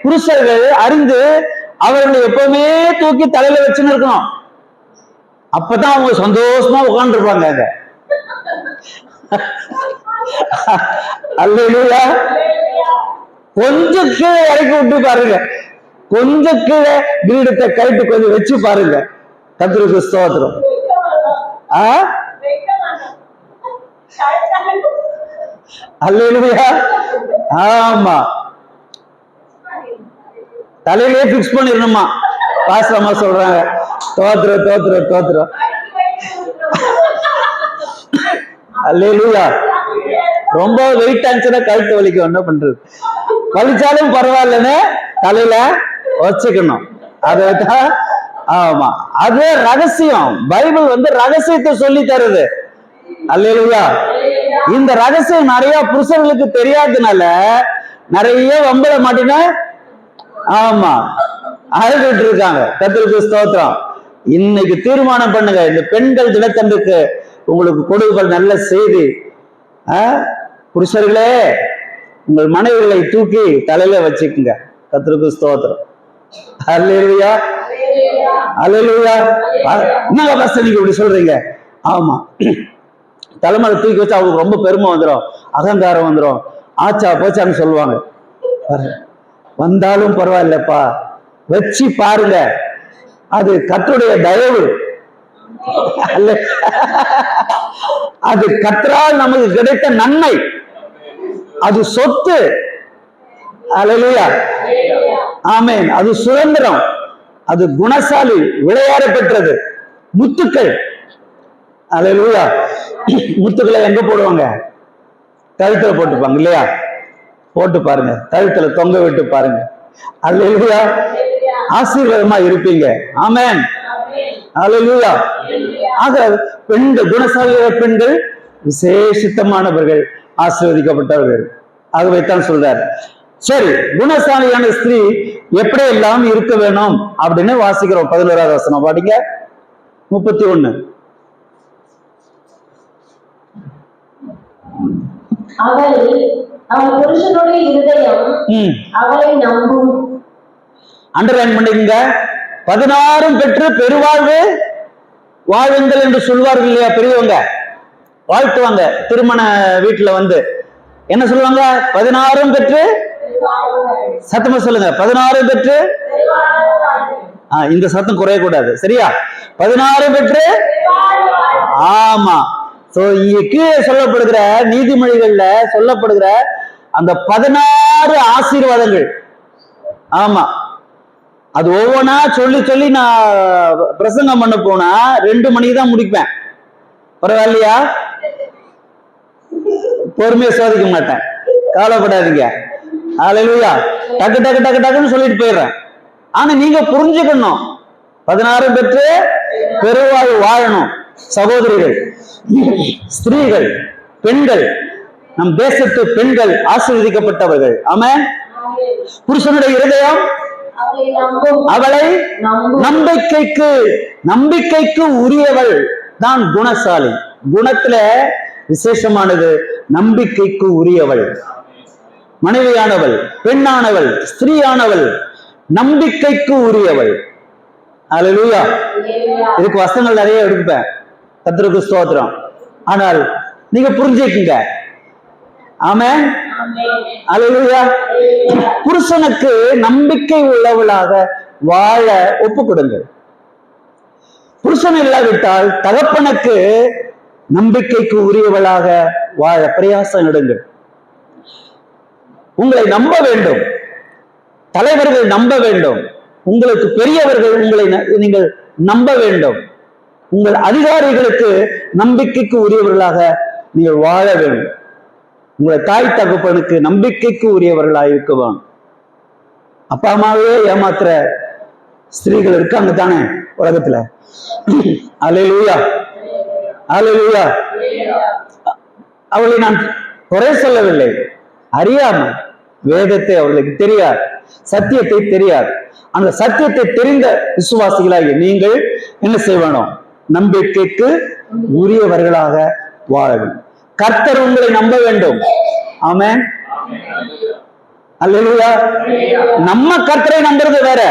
புருஷர்கள் அறிந்து அவர்களை எப்பவுமே தூக்கி தலையில வச்சுன்னு இருக்கணும். அப்பதான் அவங்க சந்தோஷமா உட்கார்ந்து இருப்பாங்க. அல்லேலூயா. கொஞ்சம் கீழே இறக்கி விட்டு பாருங்க. கொஞ்சம் கீழே கிரீடத்தை கைட்டு கொஞ்சம் வச்சு பாருங்க. கர்த்தருக்கு ஸ்தோத்திரம். அல்லேலூயா. ஆமா, தலையிலே பிக்ஸ் பண்ணிடணுமா? பாஸ்டர்மா சொல்றாங்க. தோத்திரம் தோத்திரம் தோத்திரம். அல்லேலூயா. ரொம்ப வெயிட் ஆச்சுன்னா கழுத்து வலிக்கும். என்ன பண்றது? வலிச்சாலும் பரவாயில்லன்னு தலையில வச்சுக்கணும். அதான். ஆமா, அது ரகசியம். பைபிள் ரகசியத்தை சொல்லி தருது. அல்லேலூயா. இந்த ரகசியம் நிறைய புருஷர்களுக்கு தெரியாததுனால நிறைய வம்பள மாட்டின ஆமா அழுதுட்டு இருக்காங்க. கர்த்தருக்கு ஸ்தோத்திரம். இன்னைக்கு தீர்மானம் பண்ணுங்க. இந்த பெண்கள் தினத்தன்றுக்கு உங்களுக்கு கொடுப்பல் நல்ல செய்தி. புருஷர்களே, உங்கள் மனைவிகளை தூக்கி தலையில வச்சுக்குங்க. கர்த்தருக்கு ஸ்தோத்திரம். அல்லேலூயா, அல்லேலூயா. என்னங்க பாஸ்டர் நீங்க இப்படி சொல்றீங்க? ஆமா, தலைமையில தூக்கி வச்சா அவங்களுக்கு ரொம்ப பெருமை வந்துடும், அகங்காரம் வந்துடும், ஆச்சா போச்சான்னு சொல்லுவாங்க. வந்தாலும் பரவாயில்லப்பா, வச்சு பாருங்க. அது கர்த்தருடைய தயவு. அது கர்த்தரால் நமக்கு கிடைத்த நன்மை. அது சொத்து. அல்லேலூயா, ஆமென். அது சுதந்திரம். அது குணசாலி, விளையாட பெற்றது. முத்துக்கள், அல்லேலூயா. முத்துக்களை எங்க போடுவாங்க? கழுத்துல போட்டுப்பாங்க இல்லையா? போட்டு பாருங்க, கழுத்துல தொங்க விட்டு பாருங்க. அல்லேலூயா. ஆசீர்வாதமா இருப்பீங்க. ஆமென். அல்லேலூயா. ஆக பெண்கள், குணசாலியான பெண்கள் விசேஷித்தமானவர்கள், ஆசீர்வதிக்கப்பட்டவர்கள். ஆகவே தான் சொல்றார். சரி, குணசாலியான ஸ்திரீ எப்படி எல்லாம் இருக்க வேணும் அப்படின்னு வாசிக்கிறோம். 11வது வசனம் பாடிங்க. 31. அவள் புருஷனுடைய இருதயம் அவளை நம்பும். அண்டர்லைன் பண்ணிக்கங்க. 16 பெற்று பெருவாழ்வு வாழுங்கள் என்று சொல்வார்கள் இல்லையா பெரியவங்க? வாழ்த்துவாங்க. திருமண வீட்டுல வந்து என்ன சொல்லுவாங்க? 16 பெற்று, சத்தமா சொல்லுங்க, 16 பெற்று. இந்த சத்தம் குறையக்கூடாது, சரியா? 16 பெற்று. ஆமா. சோ கீழே சொல்லப்படுகிற நீதிமொழிகள்ல சொல்லப்படுகிற அந்த 16 ஆசீர்வாதங்கள், ஆமா, அது ஒவ்வொன்னா சொல்லி சொல்லி நான் பிரசங்கம் பண்ண போனா 2 மணிக்கு தான் முடிப்பேன். பரவாயில்லையா? பொறுமையை சோதிக்க மாட்டேன், கவலைப்படாதீங்க. அல்லேலூயா. டக்கு டக்கு டக்கு டக்குன்னு சொல்லிட்டு போயிடுறேன். ஆனா நீங்க புரிஞ்சுக்கணும், 16 பெற்று பெருவாழ்வு வாழணும். சகோதரிகள், ஸ்திரீகள், பெண்கள், நம் தேசத்து பெண்கள் ஆசீர்வதிக்கப்பட்டவர்கள். ஆமென். புருஷனுடைய இருதயம் அவளை நம்பிக்கைக்கு உரியவள் தான் குணசாலி. குணத்துல விசேஷமானது நம்பிக்கைக்கு உரியவள். மனைவியானவள், பெண்ணானவள், ஸ்திரீயானவள் நம்பிக்கைக்கு உரியவள். அல்லேலூயா. இதுக்கு வசனங்கள் நிறைய எடுப்பேன், கர்த்தருக்கு ஸ்தோத்திரம். ஆனால் நீங்க புரிஞ்சுக்கீங்க. ஆமென். அல்லேலூயா. புருஷனுக்கு நம்பிக்கை உள்ளவளாக வாழ ஒப்பு கொடுங்கள். புருஷன் இல்லாவிட்டால் தகப்பனுக்கு நம்பிக்கைக்கு உரியவளாக வாழ பிரயாசம் எடுங்கள். உங்களை நம்ப வேண்டும், தலைவர்கள் நம்ப வேண்டும், உங்களுக்கு பெரியவர்கள் உங்களை நீங்கள் நம்ப வேண்டும், உங்கள் அதிகாரிகளுக்கு நம்பிக்கைக்கு உரியவர்களாக நீங்கள் வாழ வேண்டும். உங்களை தாய் தகப்பனுக்கு நம்பிக்கைக்கு உரியவர்களாக இருக்க வேண்டும். அப்பா அம்மாவே ஏமாத்துற ஸ்திரீகள் இருக்காங்க தானே உலகத்துல? அல்லேலூயா. அல்லேலூயா. அவளை நான் குறை சொல்லவில்லை, அறியாம வேதத்தை அவர்களுக்கு தெரியாது, சத்தியத்தை தெரியாது. அந்த சத்தியத்தை தெரிந்த விசுவாசிகளாகி நீங்கள் என்ன செய்ய வேணும்? நம்பிக்கைக்கு உரியவர்களாக வாழ வேண்டும். கர்த்தர் உங்களை நம்ப வேண்டும். ஆமென். அல்லேலூயா. நம்ம கர்த்தரை நம்புறது வேற,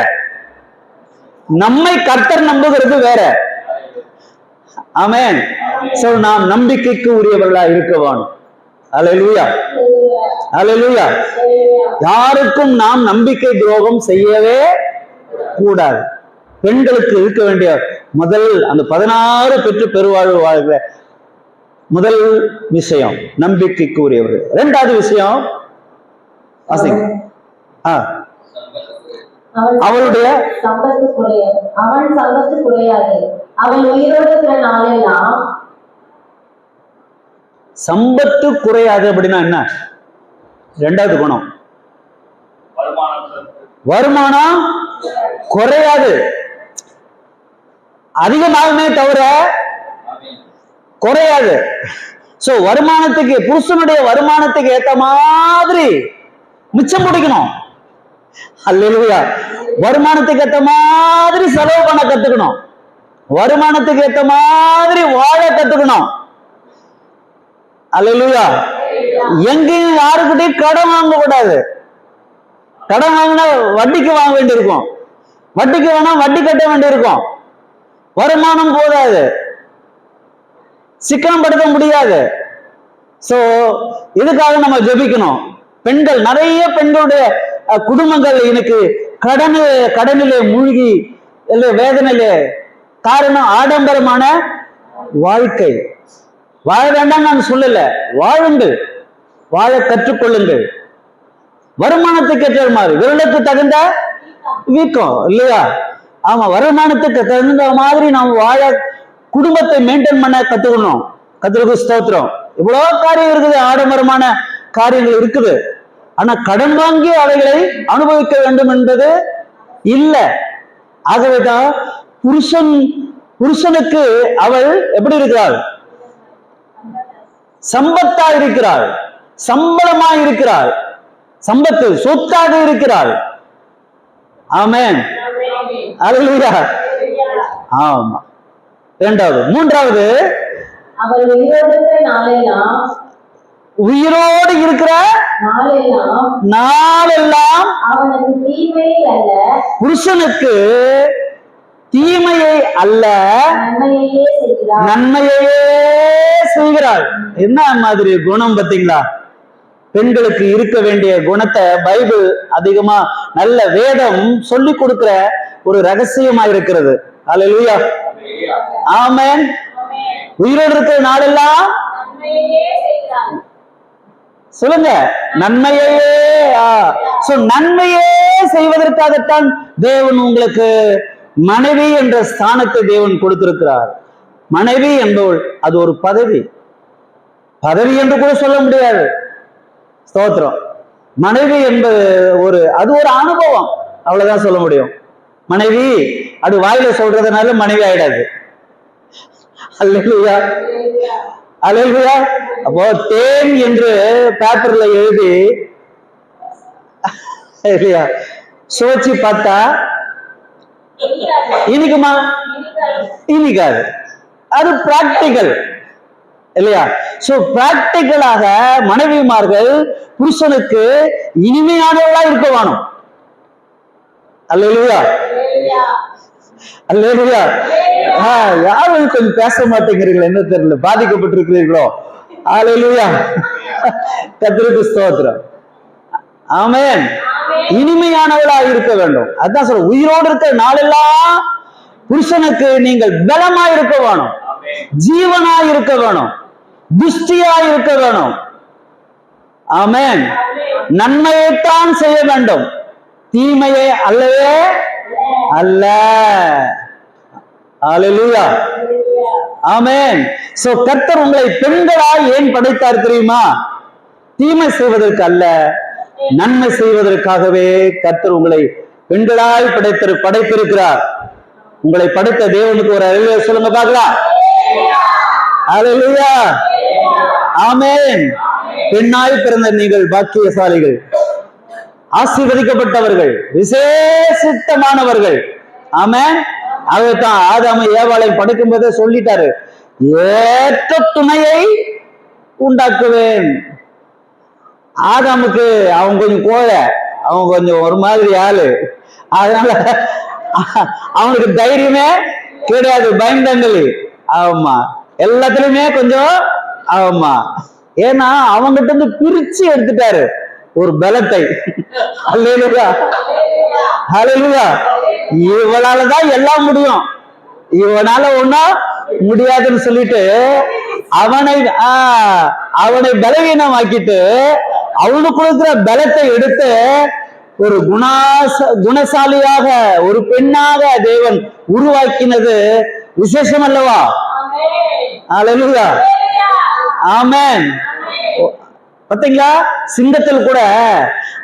நம்மை கர்த்தர் நம்புகிறது வேற. ஆமென். சோ நாம் நம்பிக்கைக்கு உரியவர்களாக இருக்க வேண்டும். அல்லேலூயா. அல்லேலூயா. யாருக்கும் நாம் நம்பிக்கை துரோகம் செய்யவே கூடாது. பெண்களுக்கு இருக்க வேண்டிய முதல் அந்த 16 பெற்று பெருவாழ்வு வாழ்கிற முதல் விஷயம் நம்பிக்கைக்கு உரியவர்கள். 2வது விஷயம் அவளுடைய சம்பத்து குறையாது. அவள் உயிரோடு இருக்கிற நாளெல்லாம் சம்பத்து குறையாது. அப்படின்னா என்ன? 2வது குணம் வருமானம் குறையாது, அதிகமாகுமே தவிர குறையாது. சோ வருமானத்துக்கு, புருஷனுடைய வருமானத்துக்கு ஏத்த மாதிரி மிச்சம் பிடிக்கணும். அல்லேலூயா. வருமானத்துக்கு ஏத்த மாதிரி செலவு பண்ண கத்துக்கணும், வருமானத்துக்கு ஏத்த மாதிரி வாழ கத்துக்கணும். அல்லேலூயா. எங்கேயும் யாருக்கிட்டையும் கடன் வாங்க கூடாது. கடன் வாங்கினா வட்டிக்கு வாங்க வேண்டியிருக்கும், வட்டிக்கு வேணா வட்டி கட்ட வேண்டியிருக்கும். வருமானம் போதாது, சிக்கனம் படுத்த முடியாது. சோ இதுக்காக நம்ம ஜெபிக்கணும். பெண்கள், நிறைய பெண்களுடைய குடும்பங்கள் எனக்கு கடனிலே மூழ்கி வேதனையிலே. காரணம் ஆடம்பரமான வாழ்க்கை. வாழ வேண்டாம் நான் சொல்லல, வாழுங்கள், வாழ கற்றுக்கொள்ளுங்கள். வருமானத்துக்கு ஏற்ற மாதிரி, விரலுக்கு தகுந்த வீக்கம் இல்லையா? ஆமா, வருமானத்துக்கு தகுந்த மாதிரி நாம் வாழ, குடும்பத்தை மெயின்டைன் பண்ண கத்துக்கணும். கர்த்தருக்கு ஸ்தோத்திரம். இவ்வளவு காரியம் இருக்குது, ஆடம்பரமான காரியங்கள் இருக்குது. ஆனா கடன் வாங்கி அவைகளை அனுபவிக்க வேண்டும் என்பது இல்லை. ஆகவேதான் புருஷனுக்கு அவள் எப்படி இருக்கிறாள்? சம்பத்தா இருக்கிறாள், சம்பளமா இருக்கிறாள், சம்பத்து சொத்தாக இருக்கிறாள். ஆமென், அல்லேலூயா. ஆமா. இரண்டாவது. மூன்றாவது, அவள் உயிரோடு இருக்கிற நாளெல்லாம் அவனுக்கு தீமையை அல்ல, புருஷனுக்கு தீமையை அல்ல, நன்மையையே செய்கிறாள். என்ன மாதிரி குணம் பார்த்தீங்களா? பெண்களுக்கு இருக்க வேண்டிய குணத்தை பைபிள் அதிகமா, நல்ல வேதம் சொல்லி கொடுக்கிற ஒரு ரகசியமா இருக்கிறது. அல்லேலூயா, ஆமென். உயிரோடு இருக்கிற நாளெல்லாம் சொல்லுங்க, நன்மையையே. நன்மையே செய்வதற்காகத்தான் தேவன் உங்களுக்கு மனைவி என்ற ஸ்தானத்தை தேவன் கொடுத்திருக்கிறார். மனைவி என்பவள் அது ஒரு பதவி, பதவி என்று கூட சொல்ல முடியாது. ஸ்தோத்திரம். மனைவி என்பது அது ஒரு அனுபவம், அவ்வளவுதான் சொல்ல முடியும். மனைவி அது வாயில சொல்றதுனால மனைவி ஆயிடாது. அல்லேலூயா, அல்லேலூயா. அப்போ தேன் என்று பேப்பர்ல எழுதி சுவைச்சு பார்த்தா இனிக்குமா? இனிக்காது. அது பிராக்டிக்கல் இல்லையா? சோ பிராக்டிக்கலாக மனைவிமார்கள் புருஷனுக்கு இனிமையானவளா இருக்க வேணும். அல்லேலூயா, அல்லேலூயா. யாரும் கொஞ்சம் பேச மாட்டேங்கிறீங்களா? என்ன தெரியல, பாதிக்கப்பட்டிருக்கிறீர்களோ? அல்லேலூயா, கர்த்தருக்கு ஸ்தோத்திரம். ஆமென். இனிமையானவளா இருக்க வேண்டும். அதான் சொல்ற, உயிரோடு இருக்க நாளெல்லாம் புருஷனுக்கு நீங்கள் பலமா இருக்க வேணும், ஜீவனா இருக்க வேணும், துஷ்டியா இருக்க வேணும். ஆமென். நன்மையைத்தான் செய்ய வேண்டும், தீமையை அல்லவே அல்ல. அல்லேலூயா, ஆமென். சோ கர்த்தர் உங்களை பெண்களாய் ஏன் படைத்தார் தெரியுமா? தீமை செய்வதற்கு அல்ல, நன்மை செய்வதற்காகவே கர்த்தர் உங்களை பெண்களாய் படைத்திருக்கிறார். உங்களை படைத்த தேவனுக்கு ஒரு அறிவுரை சொல்லுங்க பார்க்கலாம். அல்லேலூயா, ஆமென். பெண்ணாய் பிறந்த நீங்கள் பாக்கியசாலிகள், ஆசீர்வதிக்கப்பட்டவர்கள், விசேஷித்தமானவர்கள். ஆமென். அதுதான் ஆதாமை ஏவாளை படைக்கும் போதே சொல்லிட்டாரு, ஏற்ற துணையை உண்டாக்குவேன். ஆதாமுக்கு அவன் கொஞ்சம் கோழை, அவன் கொஞ்சம் ஒரு மாதிரி ஆளு, அதனால அவனுக்கு தைரியமே கிடையாது, பயந்தங்களி. ஆமா, எல்லாத்துலயுமே கொஞ்சம். ஆமா, ஏன்னா அவங்கிட்ட இருந்து பிரிச்சு எடுத்துட்டாரு ஒரு பலத்தை. அல்லேலூயா, அல்லேலூயா. இவனாலதான் எல்லாம் முடியும், இவனால ஒண்ணும் முடியாதுன்னு சொல்லிட்டு அவனை பலவீனமாக்கிட்டு அவனுக்கு கொடுக்கிற பலத்தை எடுத்து ஒரு குணசாலியாக, ஒரு பெண்ணாக தேவன் உருவாக்கினது விசேஷம் அல்லவா? அல்லேலூயா, ஆமென். பாத்தீங்களா, சிங்கத்தில் கூட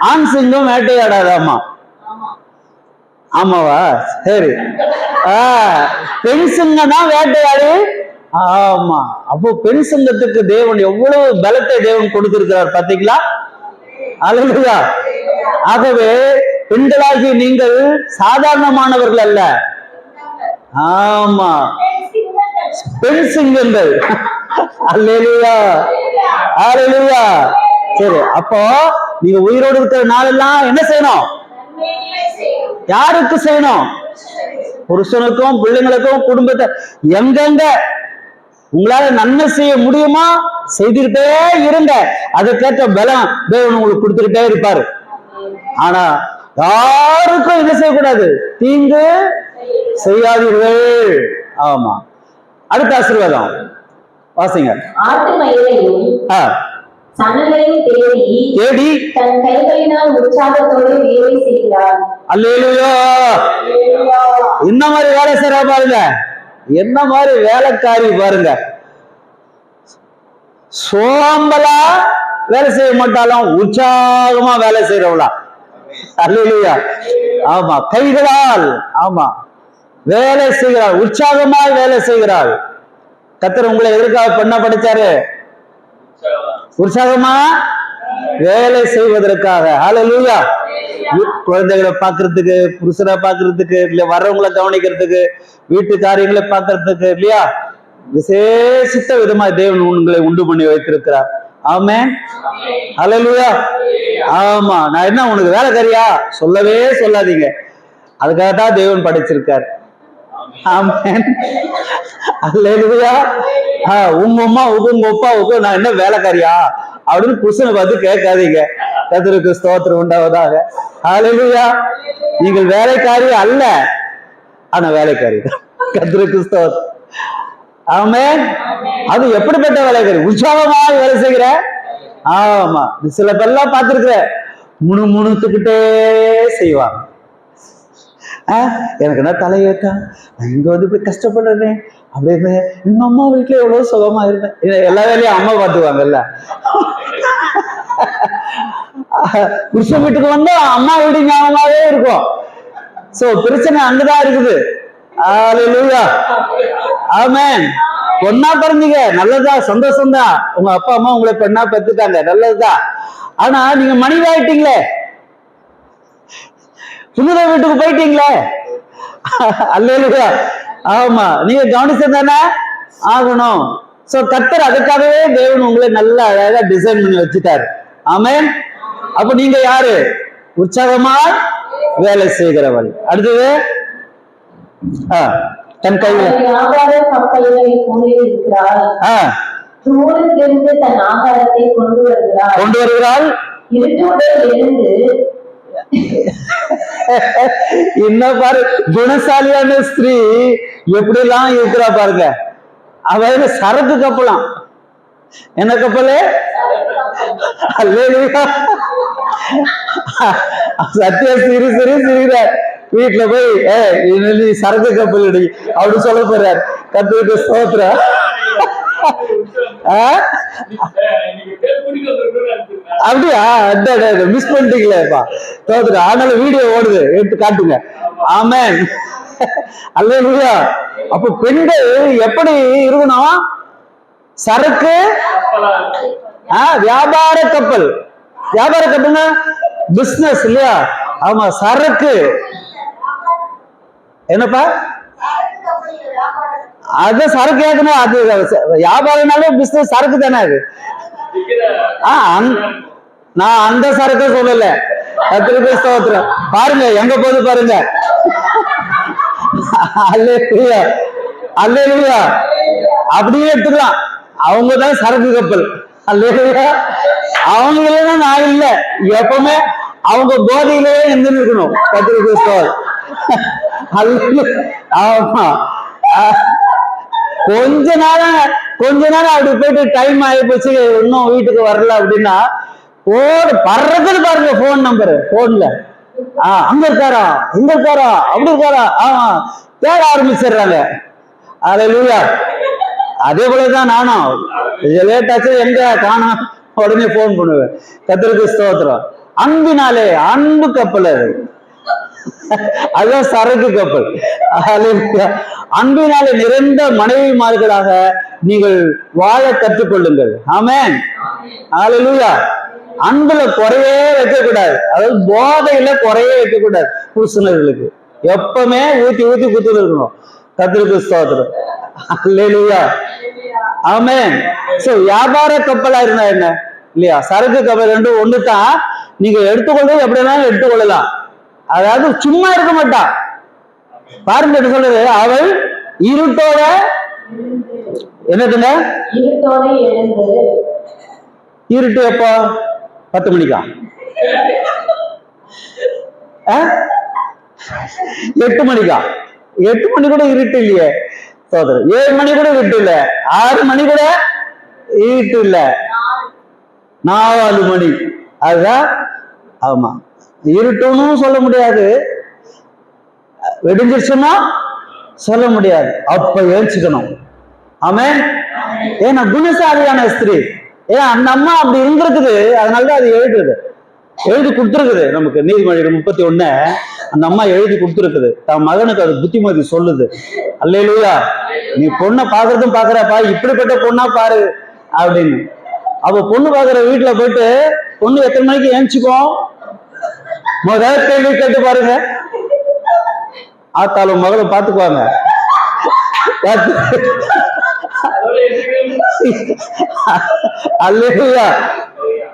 ஆண் சிங்கம் வேட்டையாடாதாமா. ஆமாவா? சரி. பெண் சிங்கம் தான் வேட்டையாடு. ஆமா, அப்போ பெண் சிங்கத்துக்கு தேவன் எவ்வளவு பலத்தை தேவன் கொடுத்திருக்கிறார் பாத்தீங்களா? அல்லேலூயா. ஆகவே பெண்களாகி நீங்கள் சாதாரணமானவர்கள் அல்ல. ஆமா, பெண் சிங்கங்கள். அல்லேலூயா, அல்லேலூயா. சரி, அப்போ நீங்க உயிரோடு இருக்கிற நாளெல்லாம் என்ன செய்யணும்? யாருக்கு செய்யணும்? புருஷனுக்கும், பிள்ளைங்களுக்கும், குடும்பத்தை எங்கெங்க உங்களால நன்மை செய்ய முடியுமா செய்துகிட்டே இருங்க. அதுக்கேற்ற பலம் தேவன் உங்களுக்கு கொடுத்துக்கிட்டே இருப்பாரு. ஆனா யாருக்கும் என்ன செய்யக்கூடாது? தீங்கு செய்யாதீர்கள். ஆமா. அடுத்த ஆசீர்வாதம் வாசிங்க. ஆட்டு மயிரையும் சணலையும் தேடி தேடி தன் கைகளினால் உற்சாகத்தோடு வேலை செய்கிறாள். அல்லேலூயா. என்ன மாதிரி வேலை செய்யறா பாருங்க, என்ன மாதிரி வேலைக்காரி பாருங்க. சோம்பலா வேலை செய்ய மாட்டாலும் உற்சாகமா வேலை செய்யறவளா. அல்லேலூயா. ஆமா, கைகளால் ஆமா வேலை செய்கிறாள், உற்சாகமாய் வேலை செய்கிறாள். கர்த்தர் உங்களை எதற்காக பண்ண படிச்சாரு? உற்சாகமா வேலை செய்வதற்காக. ஹல்லேலூயா. குழந்தைகளை பார்க்கறதுக்கு, புருஷனை பார்க்கறதுக்கு, இல்ல வர்றவங்களை கவனிக்கிறதுக்கு, வீட்டு காரியங்களை பார்க்கறதுக்கு, இல்லையா? விசேஷித்த விதமா தேவன் உங்களை உண்டு பண்ணி வைத்திருக்கிறார். ஆமென். ஹல்லேலூயா. ஆமா, நான் என்ன உனக்கு வேலைக்காரியா சொல்லவே சொல்லாதீங்க. அதுக்காகத்தான் தேவன் படைச்சிருக்கார். ஆமென். அல்லேலூயா. உங்க அம்மாவுக்கு உங்க அப்பாவுக்கு நான் என்ன வேலைக்காரியா அப்படின்னு புருஷனை பார்த்து கேட்காதீங்க. கர்த்தருக்கு ஸ்தோத்திரம் உண்டாவதாக. ஹல்லேலூயா. நீங்கள் வேலைக்காரி அல்ல, ஆனா வேலைக்காரி தான். கர்த்தருக்கு ஸ்தோத்திரம். ஆமென். அது எப்படிப்பட்ட வேலைக்காரி? உற்சாகமாக வேலை செய்கிற. ஆமா, சில பேர்லாம் பார்த்திருக்கிற முணுமுணுத்துக்கிட்டே செய்வாங்க. எனக்கு என்ன தலையேத்தா, நான் இங்க வந்து இப்படி கஷ்டப்படுறேன் அப்படின்னு. எங்க அம்மா வீட்டுல எவ்வளவு சுகமா இருந்தேன். எல்லா வேலையும் அம்மா பார்த்துவாங்கல்ல. புருஷன் வீட்டுக்கு வந்தா அம்மா வீடு ஞாபகமாவே இருக்கும். சோ பிரச்சனை அங்கதான் இருக்குது. அல்லேலூயா. ஆமென். பொண்ணா பிறந்தீங்க, நல்லதா, சந்தோஷம்தான். உங்க அப்பா அம்மா உங்களை பெண்ணா பெத்துட்டாங்க, நல்லதுதான். ஆனா நீங்க மனிதாயிட்டீங்களே, புனித வீட்டுக்கு போயிட்டீங்களே. அல்லேலூயா. ஆமா, நீங்க கவனிச்சதானே ஆகணும். சோ கர்த்தர் அதுக்காகவே தேவன் உங்களை நல்ல அழகா டிசைன் பண்ணி வச்சுட்டாரு. ஆமென். அப்ப நீங்க யாரு? உற்சாகமா வேலை செய்கிறவள். அடுத்தது தன் கையில வியாபார கப்பல்களை போல இருக்கிறாள். தூரத்திலிருந்து தன் ஆகாரத்தை கொண்டு வருகிறாள். இருட்டோடு எழுந்து என்ன பாரு, குணசாலியான ஸ்திரீ எப்படி எல்லாம் இருக்கிறா பாருங்க. அவ சரக்கு கப்பலாம். என்ன கப்பலு? அல்லேலூயா. சத்தியா சிரி சிரி சிரிக்கிற வீட்டுல போய் நீ சரக்கு கப்பல் அடி அப்படி சொல்ல போறாரு. கர்த்தருக்கு ஸ்தோத்திரம். அப்படியா? மிஸ் பண்ணிட்டீங்களேப்பா. ஸ்தோத்திரம். ஆனாலும் வீடியோ ஓடுது, எடுத்து காட்டுங்க. ஆமென். அல்லேலூயா. அப்ப பெண்கள் எப்படி இருக்கணும்? சரக்கு வியாபார கப்பல். வியாபார கப்பல்னா பிசினஸ் இல்லையா? ஆமா, சரக்கு. என்னப்பா அது சரக்கு ஏற்கனவே அது வியாபாரம்னாலே பிசினஸ் சரக்கு தானே அது. நான் அந்த சரக்கு சொல்லல. கர்த்தருக்கு ஸ்தோத்திரம். பாருங்க எங்க போது பாருங்க. அல்லேலூயா. அல்லேலூயா. அப்படியே எடுத்துக்கலாம். அவங்கதான் சரக்கு கப்பல். அல்லேலூயா. அவங்க இல்லைன்னா நான் இல்லை. எப்பவுமே அவங்க போதையிலேயே எந்த இருக்கணும். கர்த்தருக்கு ஸ்தோத்திரம். ஆமா, கொஞ்ச நேரம் அப்படி போயிட்டு டைம் ஆகி போச்சு, இன்னும் வீட்டுக்கு வரல அப்படின்னா படுறதுன்னு பாருங்க போன் நம்பரு போன்ல. அங்க இருக்காரா, இங்க இருக்காரா, அப்படி இருக்காரா, தேட ஆரம்பிச்சிடுறாங்க. அல்லேலூயா. அதே போலதான் நானும் லேட் ஆச்சு எங்க காணோம் உடனே போன் பண்ணுவேன். கர்த்தருக்கு ஸ்தோத்திரம். அன்பினாலே, அன்பு கப்பல் அது. அதுதான் சரக்கு கப்பல். அன்பினாலே நிறைந்த மனைவிமார்களாக நீங்கள் வாழ கற்றுக்கொள்ளுங்கள். ஆமென். அல்லேலூயா. அன்புல குறையே வைக்க கூடாது. அதாவது போதையில குறையே வைக்க கூடாது. புருஷனர்களுக்கு எப்பவுமே ஊத்தி ஊத்தி குத்து இருக்கணும். கர்த்தருக்கு ஸ்தோத்திரம். அல்லேலூயா. ஆமென். சோ வியாபார கப்பலா இருந்தா என்ன இல்லையா? சரக்கு கப்பல் ரெண்டும் ஒண்ணுதான். நீங்க எடுத்துக்கொள்றது எப்படி வேணாலும் எடுத்துக்கொள்ளலாம். அதாவது சும்மா இருக்க மாட்டா. பாருங்க என்ன சொல்றது, அவள் இருட்டோட என்னதுங்க? இருட்டோட எழுந்து. இருட்டு எப்போ? 10 மணிக்கா? 8 மணிக்கா? 8 மணி கூட இருட்டு இல்லையே சோதரர். 7 மணி கூட இருட்டு இல்ல. 6 மணி கூட இருட்டு இல்ல. 4 மணி. அதுதான். ஆமா, இருட்டுன்னு சொல்ல முடியாது, வெடிஞ்சிருச்சுன்னா சொல்ல முடியாது. அப்ப ஏஞ்சுக்கணும். ஆமென். ஏன்னா குணசாலியான ஸ்திரீ, ஏன்னா அந்த அம்மா அப்படி இருந்திருக்குது, அதனாலதான் அது எழுதி கொடுத்துருக்குது. நமக்கு நீதிமொழிகள் 31 அந்த அம்மா எழுதி கொடுத்துருக்குது. தன் மகனுக்கு அது புத்திமதி சொல்லுது. அல்லேலூயா. நீ பொண்ணை பாக்குறதும் பாக்குறப்பா, இப்படிப்பட்ட பொண்ணா பாரு அப்படின்னு. அவ பொண்ணு பாக்குற வீட்டுல போயிட்டு பொண்ணு எத்தனை மணிக்கு ஏஞ்சுக்கும் முதல் கேள்வி கேட்டு பாருங்க. ஆத்தாலும் மகளும் பாத்துக்குவாங்க. அல்லேலூயா,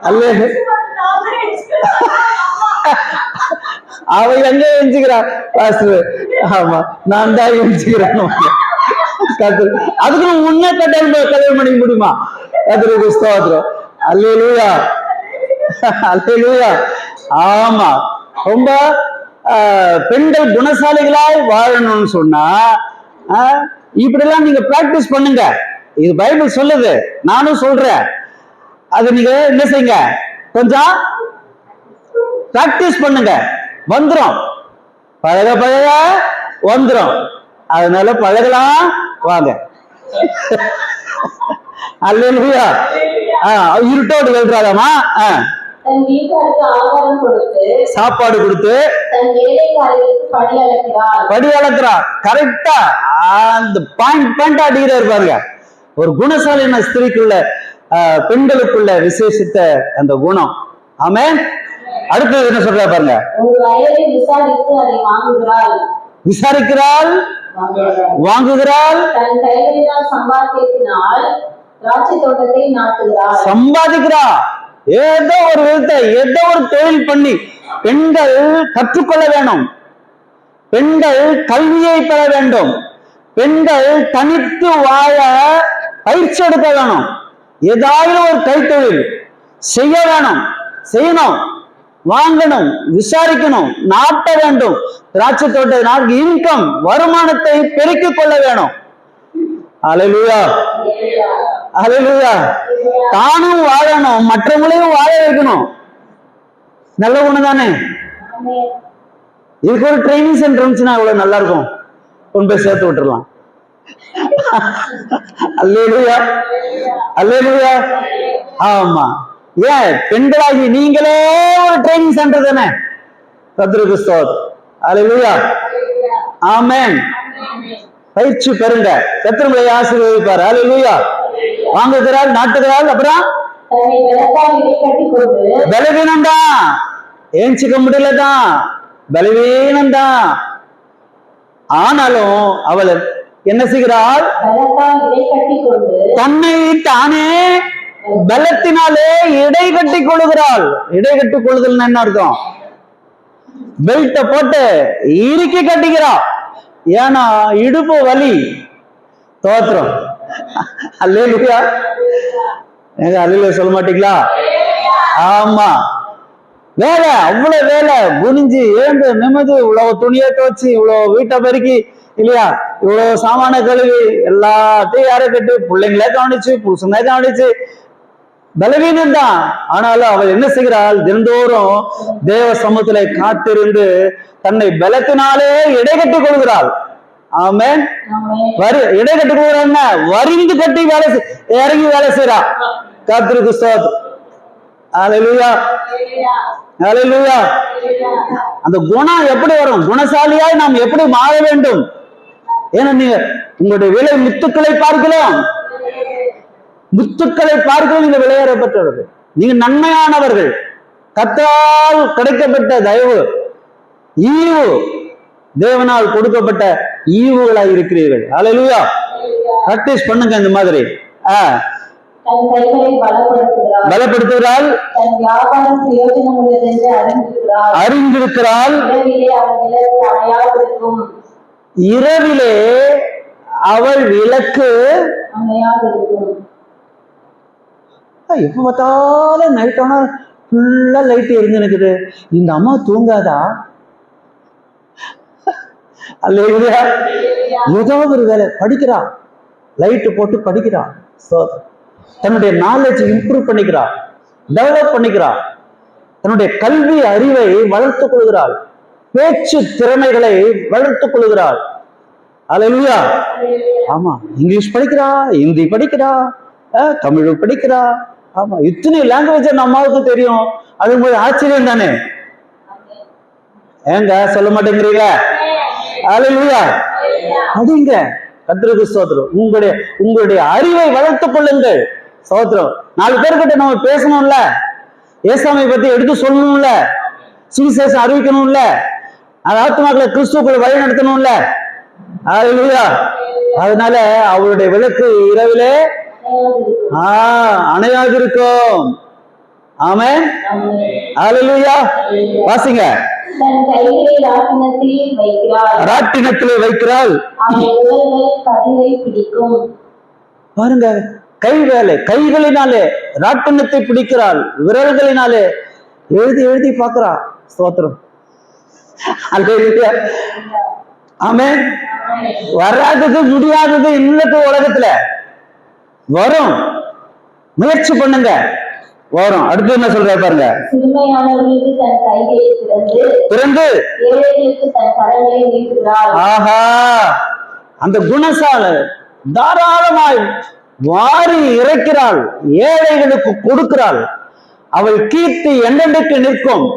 அல்லேலூயா. அவ எங்க எஞ்சுக்கிறான் பாஸ்டர்? ஆமா, நான் தான் எஞ்சுக்கிறேன். அதுக்கு உன்ன கல்யாணம் பண்ணிக்க முடியுமா? கர்த்தருக்கு ஸ்தோத்திரம். அல்லேலூயா, அல்லேலூயா. ஆமா, ரொம்ப பெண்கள் குணசாலிகளாய் வாழணும்னு சொன்னா இப்படிலாம் நீங்க பிராக்டிஸ் பண்ணுங்க. இது பைபிள் சொல்லுது, நானும் சொல்றேன். அது நீங்க என்ன செய்யுங்க, கொஞ்சம் பிராக்டிஸ் பண்ணுங்க, வந்துரும். பழக பழக வந்துரும். அதனால பழகலாம் வாங்க. அல்லேலூயா. இருட்டோடு வெல்றாதாமா, தன் வீட்டாருக்கு ஆகாரம் கொடுத்து, சாப்பாடு கொடுத்து, தன் வேலைக்காரர்களுக்கு படி அளக்கிறாள். படி அளக்கிறா. கரெக்டா அந்த பாயிண்ட் அடிக்கிறாரு பாருங்க. ஒரு குணசாலியான ஸ்திரீக்குள்ள பெண்களுக்குள்ள விசேஷித்த அந்த குணம். ஆமென். அடுத்தது என்ன சொல்ற பாருங்க, ஒரு வயலை விசாரித்து அதை வாங்குகிறாள். விசாரிக்கிறாள், வாங்குகிறாள். தன் கைகளினால் சம்பாத்தியத்தினால் திராட்சை தோட்டத்தை நாட்டுகிறாள். சம்பாதிக்கிறா. ஏதோ ஒரு விதத்தை, ஏதோ ஒரு தொழில் பண்ணி பெண்கள் கற்றுக்கொள்ள வேணும். பெண்கள் கல்வியை பெற வேண்டும். பெண்கள் தனித்து வாழ பயிற்சி எடுக்க வேணும். ஏதாவது ஒரு கைத்தொழில் செய்ய வேணும், செய்யணும், வாங்கணும், விசாரிக்கணும், நாட்ட வேண்டும். திராட்சை தோட்ட இன்கம், வருமானத்தை பெருக்கிக் கொள்ள வேணும். அல்லேலூயா, அல்லேலூயா. தானும் வாழணும், மற்றவங்களையும் வாழ வைக்கணும். நல்ல ஒண்ணு தானே. இதுக்கு ஒரு ட்ரைனிங் சென்டர் இருந்துச்சுன்னா இவ்வளவு நல்லா இருக்கும். கொண்டு போய் சேர்த்து விட்டுறலாம். அல்லேலூயா, அல்லேலூயா. ஆமா, ஏன் பெண்களாகி நீங்களே ஒரு ட்ரைனிங் சென்டர் தானே. கர்த்தருக்கு ஸ்தோத்திரம். அல்லேலூயா, ஆமென். பயிற்சி பெறுங்க, கர்த்தர் உங்களை ஆசீர்வதிப்பார். அல்லேலூயா. வாங்குகிறாள், நாட்டுகிறாள். அப்புறம் பலவீனம் தான், ஏஞ்சிக்க முடியலதான், பலவீனம் தான். ஆனாலும் அவள் என்ன செய்கிறாள், தன்னை தானே பலத்தினாலே இடை கட்டி கொள்ளுகிறாள். இடை கட்டி கொள்ளுதல் என்ன அர்த்தம்? பெல்ட்ட போட்டு இறுக்கி கட்டிக்கிறாள். ஏன்னா இடுப்பு வலி. தோத்திரம். அல்லேலூயா. அல்லேலூயா சொல்ல மாட்டீங்களா? ஆமா, வேலை, அவ்வளவு வேலை, குனிஞ்சு ஏந்து நிம்மதி, இவ்வளவு துணியை துவச்சு, இவ்வளவு வீட்டை பெருக்கி, இல்லையா, இவ்வளவு சாமான கழுவி, எல்லாத்தையும் யாரை கட்டு, பிள்ளைங்களே கவனிச்சு, புருஷனே கவனிச்சு, பலவீனம் தான். ஆனாலும் அவள் என்ன செய்கிறாள், தினந்தோறும் தேவ சமூகத்திலே காத்திருந்து தன்னை பலத்தினாலே இடை கட்டிக் கொள்கிறாள். ஆமென். இடை கட்டிக் கொள்கிறாங்க, வரிந்து கட்டி வேலை இறங்கி வேலை செய்யறா. கர்த்தருக்கு ஸ்தோத்திரம். அல்லேலூயா, அல்லேலூயா. அந்த குணம் எப்படி வரும்? குணசாலியாய் நாம் எப்படி மாற வேண்டும்? ஏன்னா நீங்க உங்களுடைய விலை முத்துக்களை பார்க்கலாம், முத்துக்களை பார்க்க நீங்க விளையாடப்பட்டவர்கள், நீங்க நன்மையானவர்கள், கர்த்தரால் கிடைக்கப்பட்ட தயவு, ஈவு, தேவனால் கொடுக்கப்பட்ட ஈவுகளாய் இருக்கிறீர்கள். அல்லேலூயா. பிராக்டிஸ் பண்ணுங்க இந்த மாதிரி. பலப்படுத்துகிறாள், அறிந்திருக்கிறாள். இரவிலே அவள் விளக்கு எப்ப பார்த்தாலும் நைட் ஆனா ஃபுல்லா லைட் எரிஞ்சு நிக்குது. இந்த அம்மா தூங்காதா? அல்லேலூயா. ஏதோ ஒரு வேலை படிக்கிறா, லைட்டு போட்டு படிக்கிறா, தன்னுடைய நாலேஜ் இம்ப்ரூவ் பண்ணிக்கிறா, டெவலப் பண்ணிக்கிறா. தன்னுடைய கல்வி அறிவை வளர்த்துக் கொள்கிறாள், பேச்சு திறமைகளை வளர்த்துக் கொள்கிறாள். அல்லேலூயா. ஆமா, இங்கிலீஷ் படிக்கிறா, ஹிந்தி படிக்கிறா, தமிழ் படிக்கிறா. ஆமா, இத்தனை லாங்குவேஜ் நம்ம அம்மாவுக்கு தெரியும். அது உங்களுக்கு ஆச்சரியம் தானே? ஏங்க சொல்ல மாட்டேங்கிறீங்க? அல்லேலூயா. அப்படிங்க கர்த்தருக்கு ஸ்தோத்திரம். உங்களுடைய அறிவை வளர்த்துக் கொள்ளுங்கள். ஸ்தோத்திரம். 4 பேர்கிட்ட நம்ம பேசணும்ல, ஏசாமியை பத்தி எடுத்து சொல்லணும்ல, சுவிசேஷம் அறிவிக்கணும்ல, அது ஆத்துமாக்களை கிறிஸ்துவுக்குள்ள வழி நடத்தணும்ல. அல்லேலூயா. அதனால அவருடைய விளக்கு இரவிலே அணையாது இருக்கும். ஆமென். அல்லேலூயா. வாசிங்க. தன் கைகளை ராட்டினத்திலே வைக்கிறாள். கதிரை பிடிக்கும். பாருங்க, கை வேலை, கைகளினாலே ராட்டினத்தை பிடிக்கிறாள், விரல்களினாலே எழுதி எழுதி பார்க்கிறா. ஸ்தோத்திரம். அல்லேலூயா. ஆமென். வராதது முடியாதது இன்னைக்கு உலகத்துல வரும். முயற்சி பண்ணுங்க, வரும். அடுத்து என்ன சொல்றாரு பாருங்க. சிறுமையானவர்களுக்கு தன் கைகளை திறந்து ஏழைகளுக்கு தன் கரங்களை நீட்டுகிறாள். ஆஹா, அந்த குணசால தாராளமாய் வாரி இறைக்கிறாள், ஏழைகளுக்கு கொடுக்கிறாள். அவள் கீர்த்தி என்றென்றைக்கு நிற்கும்.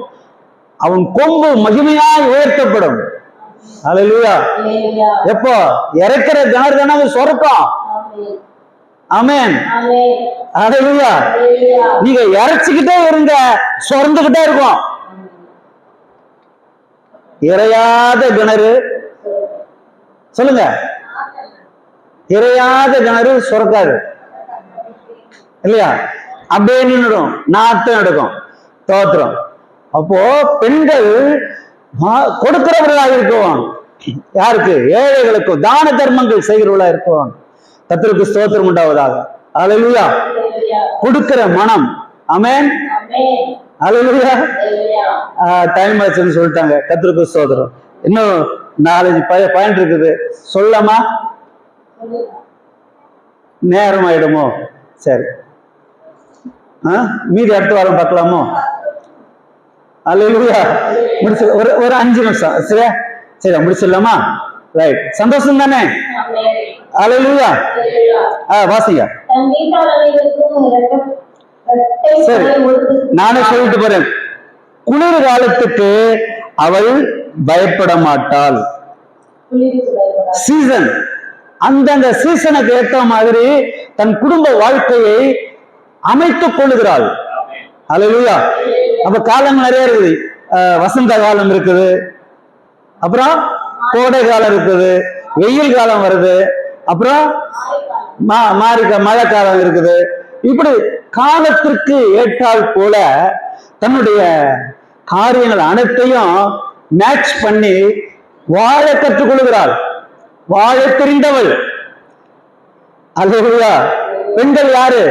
அவன் கொம்பு மகிமையாய் உயர்த்தப்படும். அல்லேலூயா. எப்போ இறைக்கிற ஜனர்தான சொர்க்கம். ஆமென். அல்லேலூயா. நீங்க இறைச்சிக்கிட்டே இருங்க, சொர்ந்துகிட்டே இருக்கும். இறையாத கிணறு, சொல்லுங்க, இறையாத கிணறு சுரக்காது இல்லையா? அப்படியே நின்றுடும், நாட்டம் எடுக்கும். தோத்திரம். அப்போ பெண்கள் கொடுக்கிறவர்களாக இருக்குவான். யாருக்கு? ஏழைகளுக்கு தான தர்மங்கள் செய்கிறவர்களா இருக்குவான். கர்த்தருக்கு ஸ்தோத்திரம் உண்டாவதாக. அல்லேலூயா. கொடுக்கிற மனம். ஆமென். அல்லேலூயா. டைம் ஆச்சுன்னு சொல்லிட்டாங்க. கர்த்தருக்கு ஸ்தோத்திரம். இன்னும் 4-5 பாயிண்ட் இருக்குது, சொல்லாமா? நேரம் ஆயிடுமோ? சரி, மீதி அடுத்த வாரம் பார்க்கலாமோ? அல்லேலூயா. முடிச்சு ஒரு 5 நிமிஷம். சரியா? சரி, முடிச்சிடலாமா? ரைட். சந்தோஷம் தானே? அல்லேலூயா. வாசிங்க. சரி, நானே சொல்லிட்டு போறேன். குளிர் காலத்துக்கு அவள் பயப்பட மாட்டாள். சீசன், அந்தந்த சீசனுக்கு ஏற்ற மாதிரி தன் குடும்ப வாழ்க்கையை அமைத்துக் கொள்ளுகிறாள். அல்லேலூயா. அப்ப காலம் நிறைய இருக்குது. வசந்த காலம் இருக்குது, அப்புறம் கோடை காலம் இருக்குது, வெயில் காலம் வருது, அப்புறம் மழை காலம் இருக்குது. இப்படி காலத்திற்கு ஏற்றால் போல தன்னுடைய காரியங்கள் அனைத்தையும் மேட்ச் பண்ணி வாழ கற்றுக் கொள்கிறாள். வாழ தெரிந்தவள். அல்லேலூயா. பெண்கள் யாரு?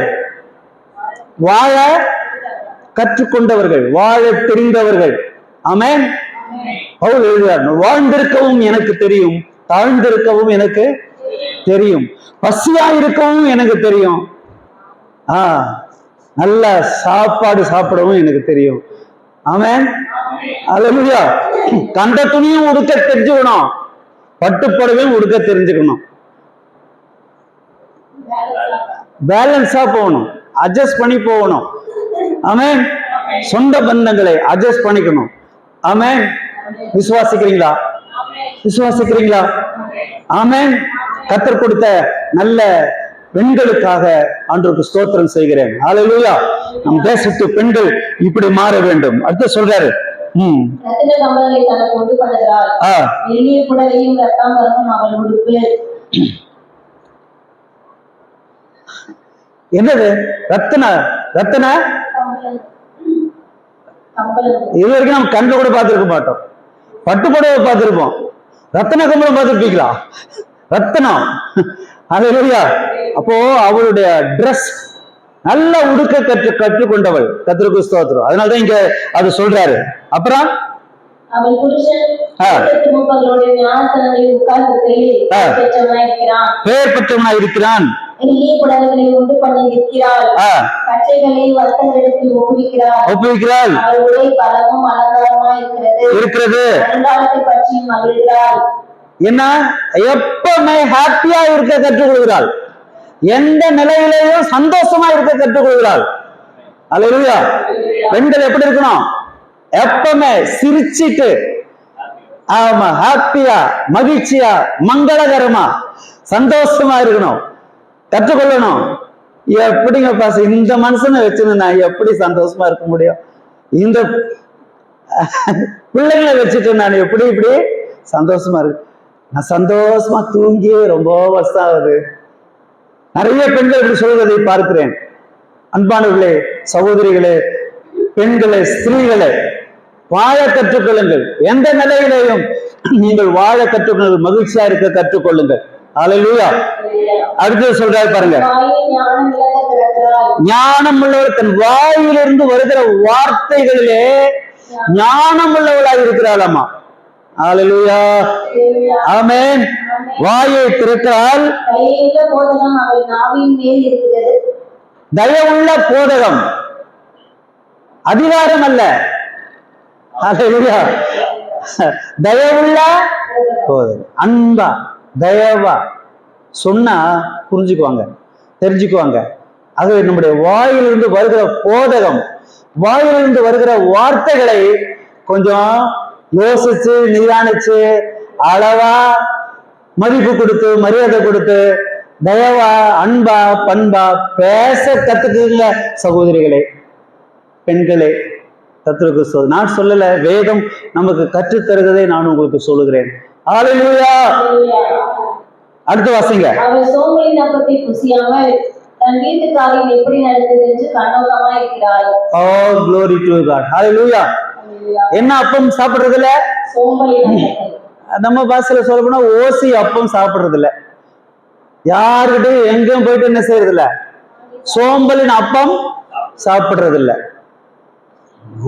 வாழ கற்றுக்கொண்டவர்கள், வாழ தெரிந்தவர்கள். ஆமென். பவுல் எழுதுகிறார், வாழ்ந்திருக்கவும் எனக்கு தெரியும், தாழ்ந்திருக்கவும் எனக்கு தெரியும், பசியா இருக்கவும் எனக்கு தெரியும், நல்ல சாப்பாடு சாப்பிடவும் எனக்கு தெரியும். ஆமென். அல்லேலூயா. கண்ட துணியும் உடுக்க தெரிஞ்சுக்கணும், பட்டுப்படவையும் உடுக்க தெரிஞ்சுக்கணும். பேலன்ஸா போகணும், அட்ஜஸ்ட் பண்ணி போகணும். ஆமென். சொந்த பந்தங்களை அட்ஜஸ்ட் பண்ணிக்கணும். ஆமென். விசுவாசிக்கிறீங்களா? விசுவாசிக்கிறீங்களா? ஆமென். கர்த்தர் கொடுத்த நல்ல பெண்களுக்காக ஆண்டவருக்கு ஸ்தோத்திரம் செய்கிறேன். அல்லேலூயா. நம் தேசத்து பெண்கள் இப்படி மாற வேண்டும். அடுத்து சொல்றாரு, என்னது? ரத்தன ரத்தன இது வரைக்கும் நம்ம கண்ட கூட பார்த்திருக்க மாட்டோம். பட்டுப்புடவை பார்த்திருப்போம், ரத்தன கம்பளம் பார்த்திருப்பீங்களா? ரத்தனம். அல்லேலூயா. அப்போ அவளுடைய டிரெஸ் நல்ல உடுக்க கற்றுக்கொண்டவள். கர்த்தருக்கு ஸ்தோத்திரம். அதனாலதான் இங்க அது சொல்றாரு. அப்புறம் பெயர் பெற்றவனாய் இருக்கிறான். மெல்லிய புடவைகளை உண்டு பண்ணி விற்கிறாள். கச்சைகளை வர்த்தகரிடத்தில் ஒப்புவிக்கிறாள். அவள் உடை பலமும் அலங்காரமா இருக்கிறது. வருங்காலத்தை பற்றி மகிழ்கிறாள். என்ன எப்பவுமே ஹாப்பியா இருக்க கற்றுக்கொள்கிறாள். எந்த நிலையிலேயும் சந்தோஷமா இருக்க கற்றுக்கொள்கிறாள். அல்லேலூயா. பெண்கள் எப்படி இருக்கணும்? எப்பவுமே சிரிச்சிட்டு, ஆமா, ஹாப்பியா, மகிழ்ச்சியா, மங்களகரமா, சந்தோஷமா இருக்கணும், கற்றுக்கொள்ளணும். எப்படிங்க பாச இந்த மனுஷனை வச்சுன்னு நான் எப்படி சந்தோஷமா இருக்க முடியும்? இந்த பிள்ளைங்களை வச்சுட்டு நான் எப்படி இப்படி சந்தோஷமா இருக்கு? நான் சந்தோஷமா தூங்கி ரொம்ப வருஷம் ஆகுது. நிறைய பெண்கள் இப்படி சொல்வதை பார்க்கிறேன். அன்பானவர்களே, சகோதரிகளே, பெண்களே, ஸ்திரீகளே, வாழ கற்றுக்கொள்ளுங்கள். எந்த நிலையிலையும் நீங்கள் வாழ கற்றுக்கொள்ளுங்கள், மகிழ்ச்சியா இருக்க கற்றுக்கொள்ளுங்கள். அல்லேலூயா. அடுத்து சொல்றாரு பாருங்க, ஞானம் உள்ளவர் தன் வாயிலிருந்து வருகிற வார்த்தைகளிலே ஞானம் உள்ளவளாக இருக்கிறாளாமா. அல்லேலூயா. ஆமென். வாயை திறக்கிறாள். தயவுள்ள போதகம், அதிகாரம் அல்ல. அல்லேலூயா. தயவுள்ள போதகம், அன்பா தயவா சொன்னா புரிஞ்சுக்குவாங்க, தெரிஞ்சுக்குவாங்க. ஆகவே நம்முடைய வாயிலிருந்து வருகிற போதகம், வாயிலிருந்து வருகிற வார்த்தைகளை கொஞ்சம் யோசிச்சு நிதானிச்சு அளவா மதிப்பு கொடுத்து மரியாதை கொடுத்து தயவா அன்பா பண்பா பேச கத்துக்குங்க சகோதரிகளே, பெண்களே. கர்த்தருக்கு நான் சொல்லல, வேதம் நமக்கு கற்றுத் தருவதை நான் உங்களுக்கு சொல்லுகிறேன். அல்லேலூயா. அடுத்து வாசிங்க. அவள் சோம்பலின் அப்பத்தை புசியாமல் தன் வீட்டுக்காரியம் எப்படி நடந்தது என்று கண்ணோக்கமா இருக்கிறாள். Oh, glory to God. Hallelujah. என்ன அப்பம் சாப்பிடுறது இல்ல? நம்ம பாஷையில சொல்ல போனா ஓசி அப்பம் சாப்பிடுறது இல்ல. யாருக்கிட்டையும் எங்கேயும் போயிட்டு என்ன செய்யறது இல்ல? சோம்பலின் அப்பம் சாப்பிடுறது இல்ல.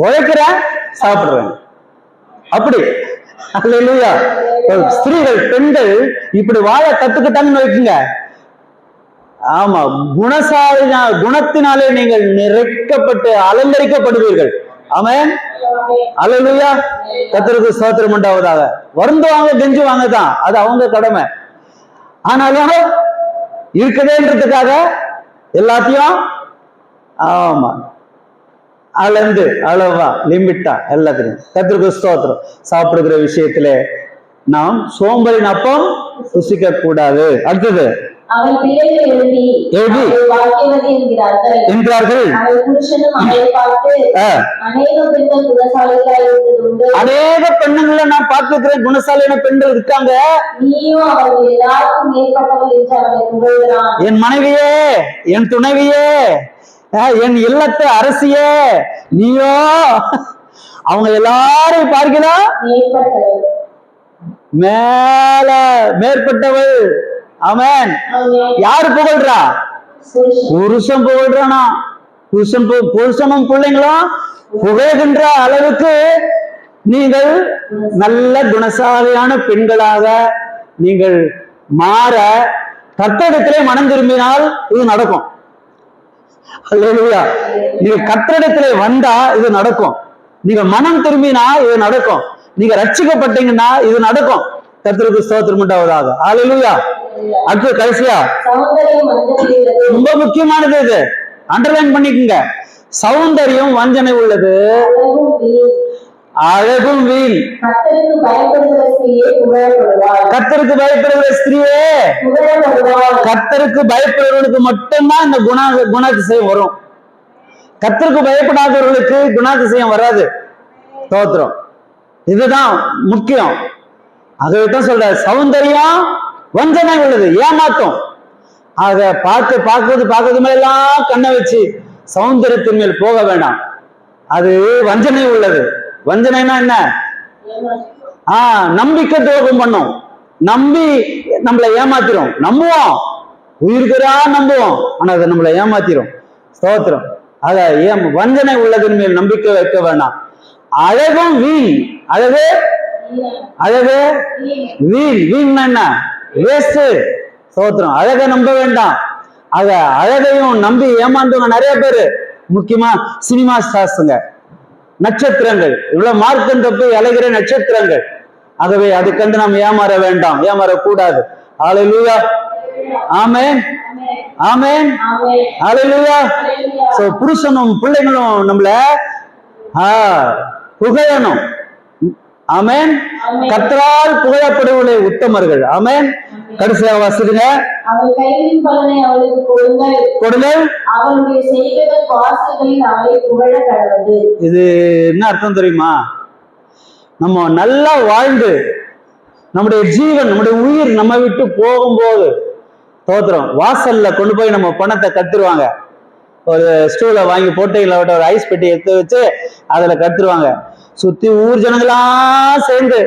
உழைக்கிற சாப்பிடுறேன் அப்படி. அல்லேலூயா. ஸ்திரீகள், பெண்கள் இப்படி வாழ கத்துக்கிட்டாங்கன்னு வைக்குங்க. ஆமா, குணத்தினாலே நீங்கள் நிறைக்கப்பட்டு அலங்கரிக்கப்படுவீர்கள். ஆமென். அல்லேலூயா. கர்த்தருக்கு ஸ்தோத்திரம் உண்டாவதாக. வருந்துவாங்க, கெஞ்சுவாங்க தான், அது அவங்க கடமை. ஆனாலும் இருக்குதேன்றதுக்காக எல்லாத்தையும் ஆமா அளந்து அளவா லிமிட்டா எல்லாத்தையும். கர்த்தருக்கு ஸ்தோத்திரம். சாப்பிடுகிற விஷயத்துல நாம் சோம்பலின் அப்பம் ருசிக்க கூடாது. அடுத்தது, அவள் பிள்ளைகள் எழுதி வாக்கியவதி என்கிறார்கள். அவள் புருஷனும் அவளை பார்த்து அநேக பெண்கள் குணசாலிகளாய் இருந்ததுண்டு. அநேக பெண்ணுங்களை நான் பார்த்துக்கிறேன், குணசாலியான பெண்கள் இருக்காங்க. நீயும் அவர்கள் எல்லாருக்கும் மேற்பட்டவள் என்று அவளை புகழ்கிறான். என் மனைவியே, என் துணைவியே, என் இல்லத்து அரசியே, நீயோ அவங்க எல்லாரும் பார்க்கலாம் மேல மேற்பட்டவள். ஆமென். யாரு புகழ்றா? புருஷன் புகழ்றானா? புருஷனும் பிள்ளைங்களும் புகழ்கின்ற அளவுக்கு நீங்கள் நல்ல குணசாலியான பெண்களாக நீங்கள் மாற கர்த்தரிடத்திலே மனம் திரும்பினால் இது நடக்கும். அல்லேலூயா. நீங்க கர்த்தரிடத்திலே வந்தா இது நடக்கும். நீங்க மனம் திரும்பினா இது நடக்கும். நீங்க ரட்சிக்கப்பட்டீங்கன்னா இது நடக்கும். கர்த்தருக்கு ஸ்தோத்திரம் உண்டாவதாக. அல்லேலூயா. அடுத்து கடைசியா ரொம்ப முக்கியமானது, இது அண்டர்லைன் பண்ணிக்கோங்க. சௌந்தரியம் வஞ்சனை உள்ளது, அழகும் வீண். கர்த்தருக்கு பயப்படுகிற ஸ்திரீயே, கர்த்தருக்கு பயப்படுறவர்களுக்கு மட்டும்தான் இந்த குணாதிசயம் வரும். கர்த்தருக்கு பயப்படாதவர்களுக்கு குணாதிசயம் வராது. ஸ்தோத்திரம். இதுதான் முக்கியம். அதுதான் சொல்ற, சௌந்தரியம் வஞ்சனை உள்ளது, ஏமாத்தம். ஆக பார்க்கறது மேலாம் கண்ணை வச்சு சௌந்தரியத்தின் மேல் போக வேண்டாம். அது வஞ்சனை உள்ளது. வஞ்சனைனா என்ன? நம்பிக்கை துரோகம் பண்ணும். நம்பி நம்மளை ஏமாத்திரும். நம்புவோம், உயிருக்கிறா நம்புவோம், ஆனா அதை நம்மளை ஏமாத்திரும். ஸ்தோத்திரம். ஆக வஞ்சனை உள்ளதன் மேல் நம்பிக்கை வைக்க வேண்டாம். அழகும் வீண். அழகு வீண். வீண் என்ன? வேஸ்ட். ஸ்தோத்திரம். அழகை நம்ப வேண்டாம். அத அழகையும் நம்பி ஏமாந்தவங்க நிறைய பேரு, முக்கியமா சினிமா ஸ்டார்ஸுங்க, நட்சத்திரங்கள், இவ்வளவு மார்க்கம் தப்பி அலைகிற நட்சத்திரங்கள். ஆகவே அது கண்டு நாம் ஏமாற வேண்டாம், ஏமாறக்கூடாது. ஹல்லேலூயா, ஆமென், ஆமென், ஹல்லேலூயா. சோ புருஷனும் பிள்ளைகளும் நம்மள புகழணும். ஆமென். கர்த்தரால் புகழப்படுவதே உத்தமர்கள். ஆமென். கடைசியாக வாசிடுங்க. அவள் கையின் பலனை அவளுக்கு கொடுங்கள், அவளுடைய செய்கைகள் வாசல்களில் அவளை புகழ கடவுது. இது என்ன அர்த்தம் தெரியுமா? நம்ம நல்லா வாழ்ந்து நம்முடைய ஜீவன், நம்முடைய உயிர் நம்ம விட்டு போகும்போது தோத்திரம் வாசல்ல கொண்டு போய் நம்ம பணத்தை கத்துருவாங்க. ஒரு ஸ்டூலை வாங்கி போட்டு இல்லை ஒரு ஐஸ் பெட்டி எடுத்து வச்சு அதுல கத்துருவாங்க. சுத்தி ஊர் ஜனங்களா சேர்ந்து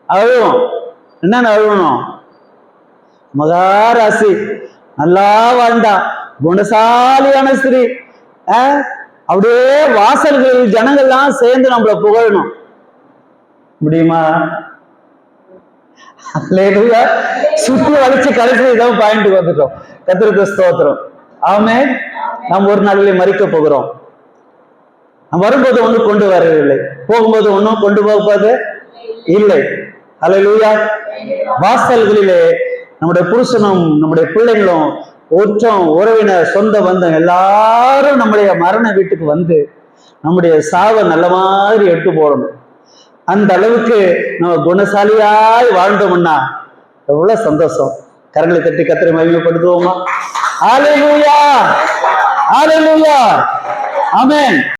அழுவோம். என்னன்னு அழுவணும்? மகாராசி நல்லா வாழ்ந்தா, குணசாலியான ஸ்திரீ, அப்படியே வாசல்கள் ஜனங்கள்லாம் சேர்ந்து நம்மள புகழணும். முடியுமா? சுத்தி வலிச்சு கடைசி இதான் பாயிண்ட் வந்துட்டோம். கர்த்தருக்கு ஸ்தோத்திரம். ஆமென். நாம் ஒரு நாளிலே மரிக்க போகிறோம். நாம் வரும்போது ஒன்றும் கொண்டு வரவில்லை, போகும்போது ஒன்றும் கொண்டு போவது இல்லை. ஹல்லேலூயா. வாசல்களிலே நம்முடைய புருஷனும் நம்முடைய பிள்ளைங்களும் ஒற்றம் உறவினர் சொந்த பந்தம் எல்லாரும் நம்முடைய மரண வீட்டுக்கு வந்து நம்முடைய சாவை நல்ல மாதிரி எடுத்து போடணும். அந்த அளவுக்கு நம்ம குணசாலியாய் வாழ்ந்தோம்னா எவ்வளவு சந்தோஷம். கரங்களை தட்டி கர்த்தரை மகிமைப்படுத்துவோமா? ஹல்லேலூயா, ஹல்லேலூயா, ஆமென்.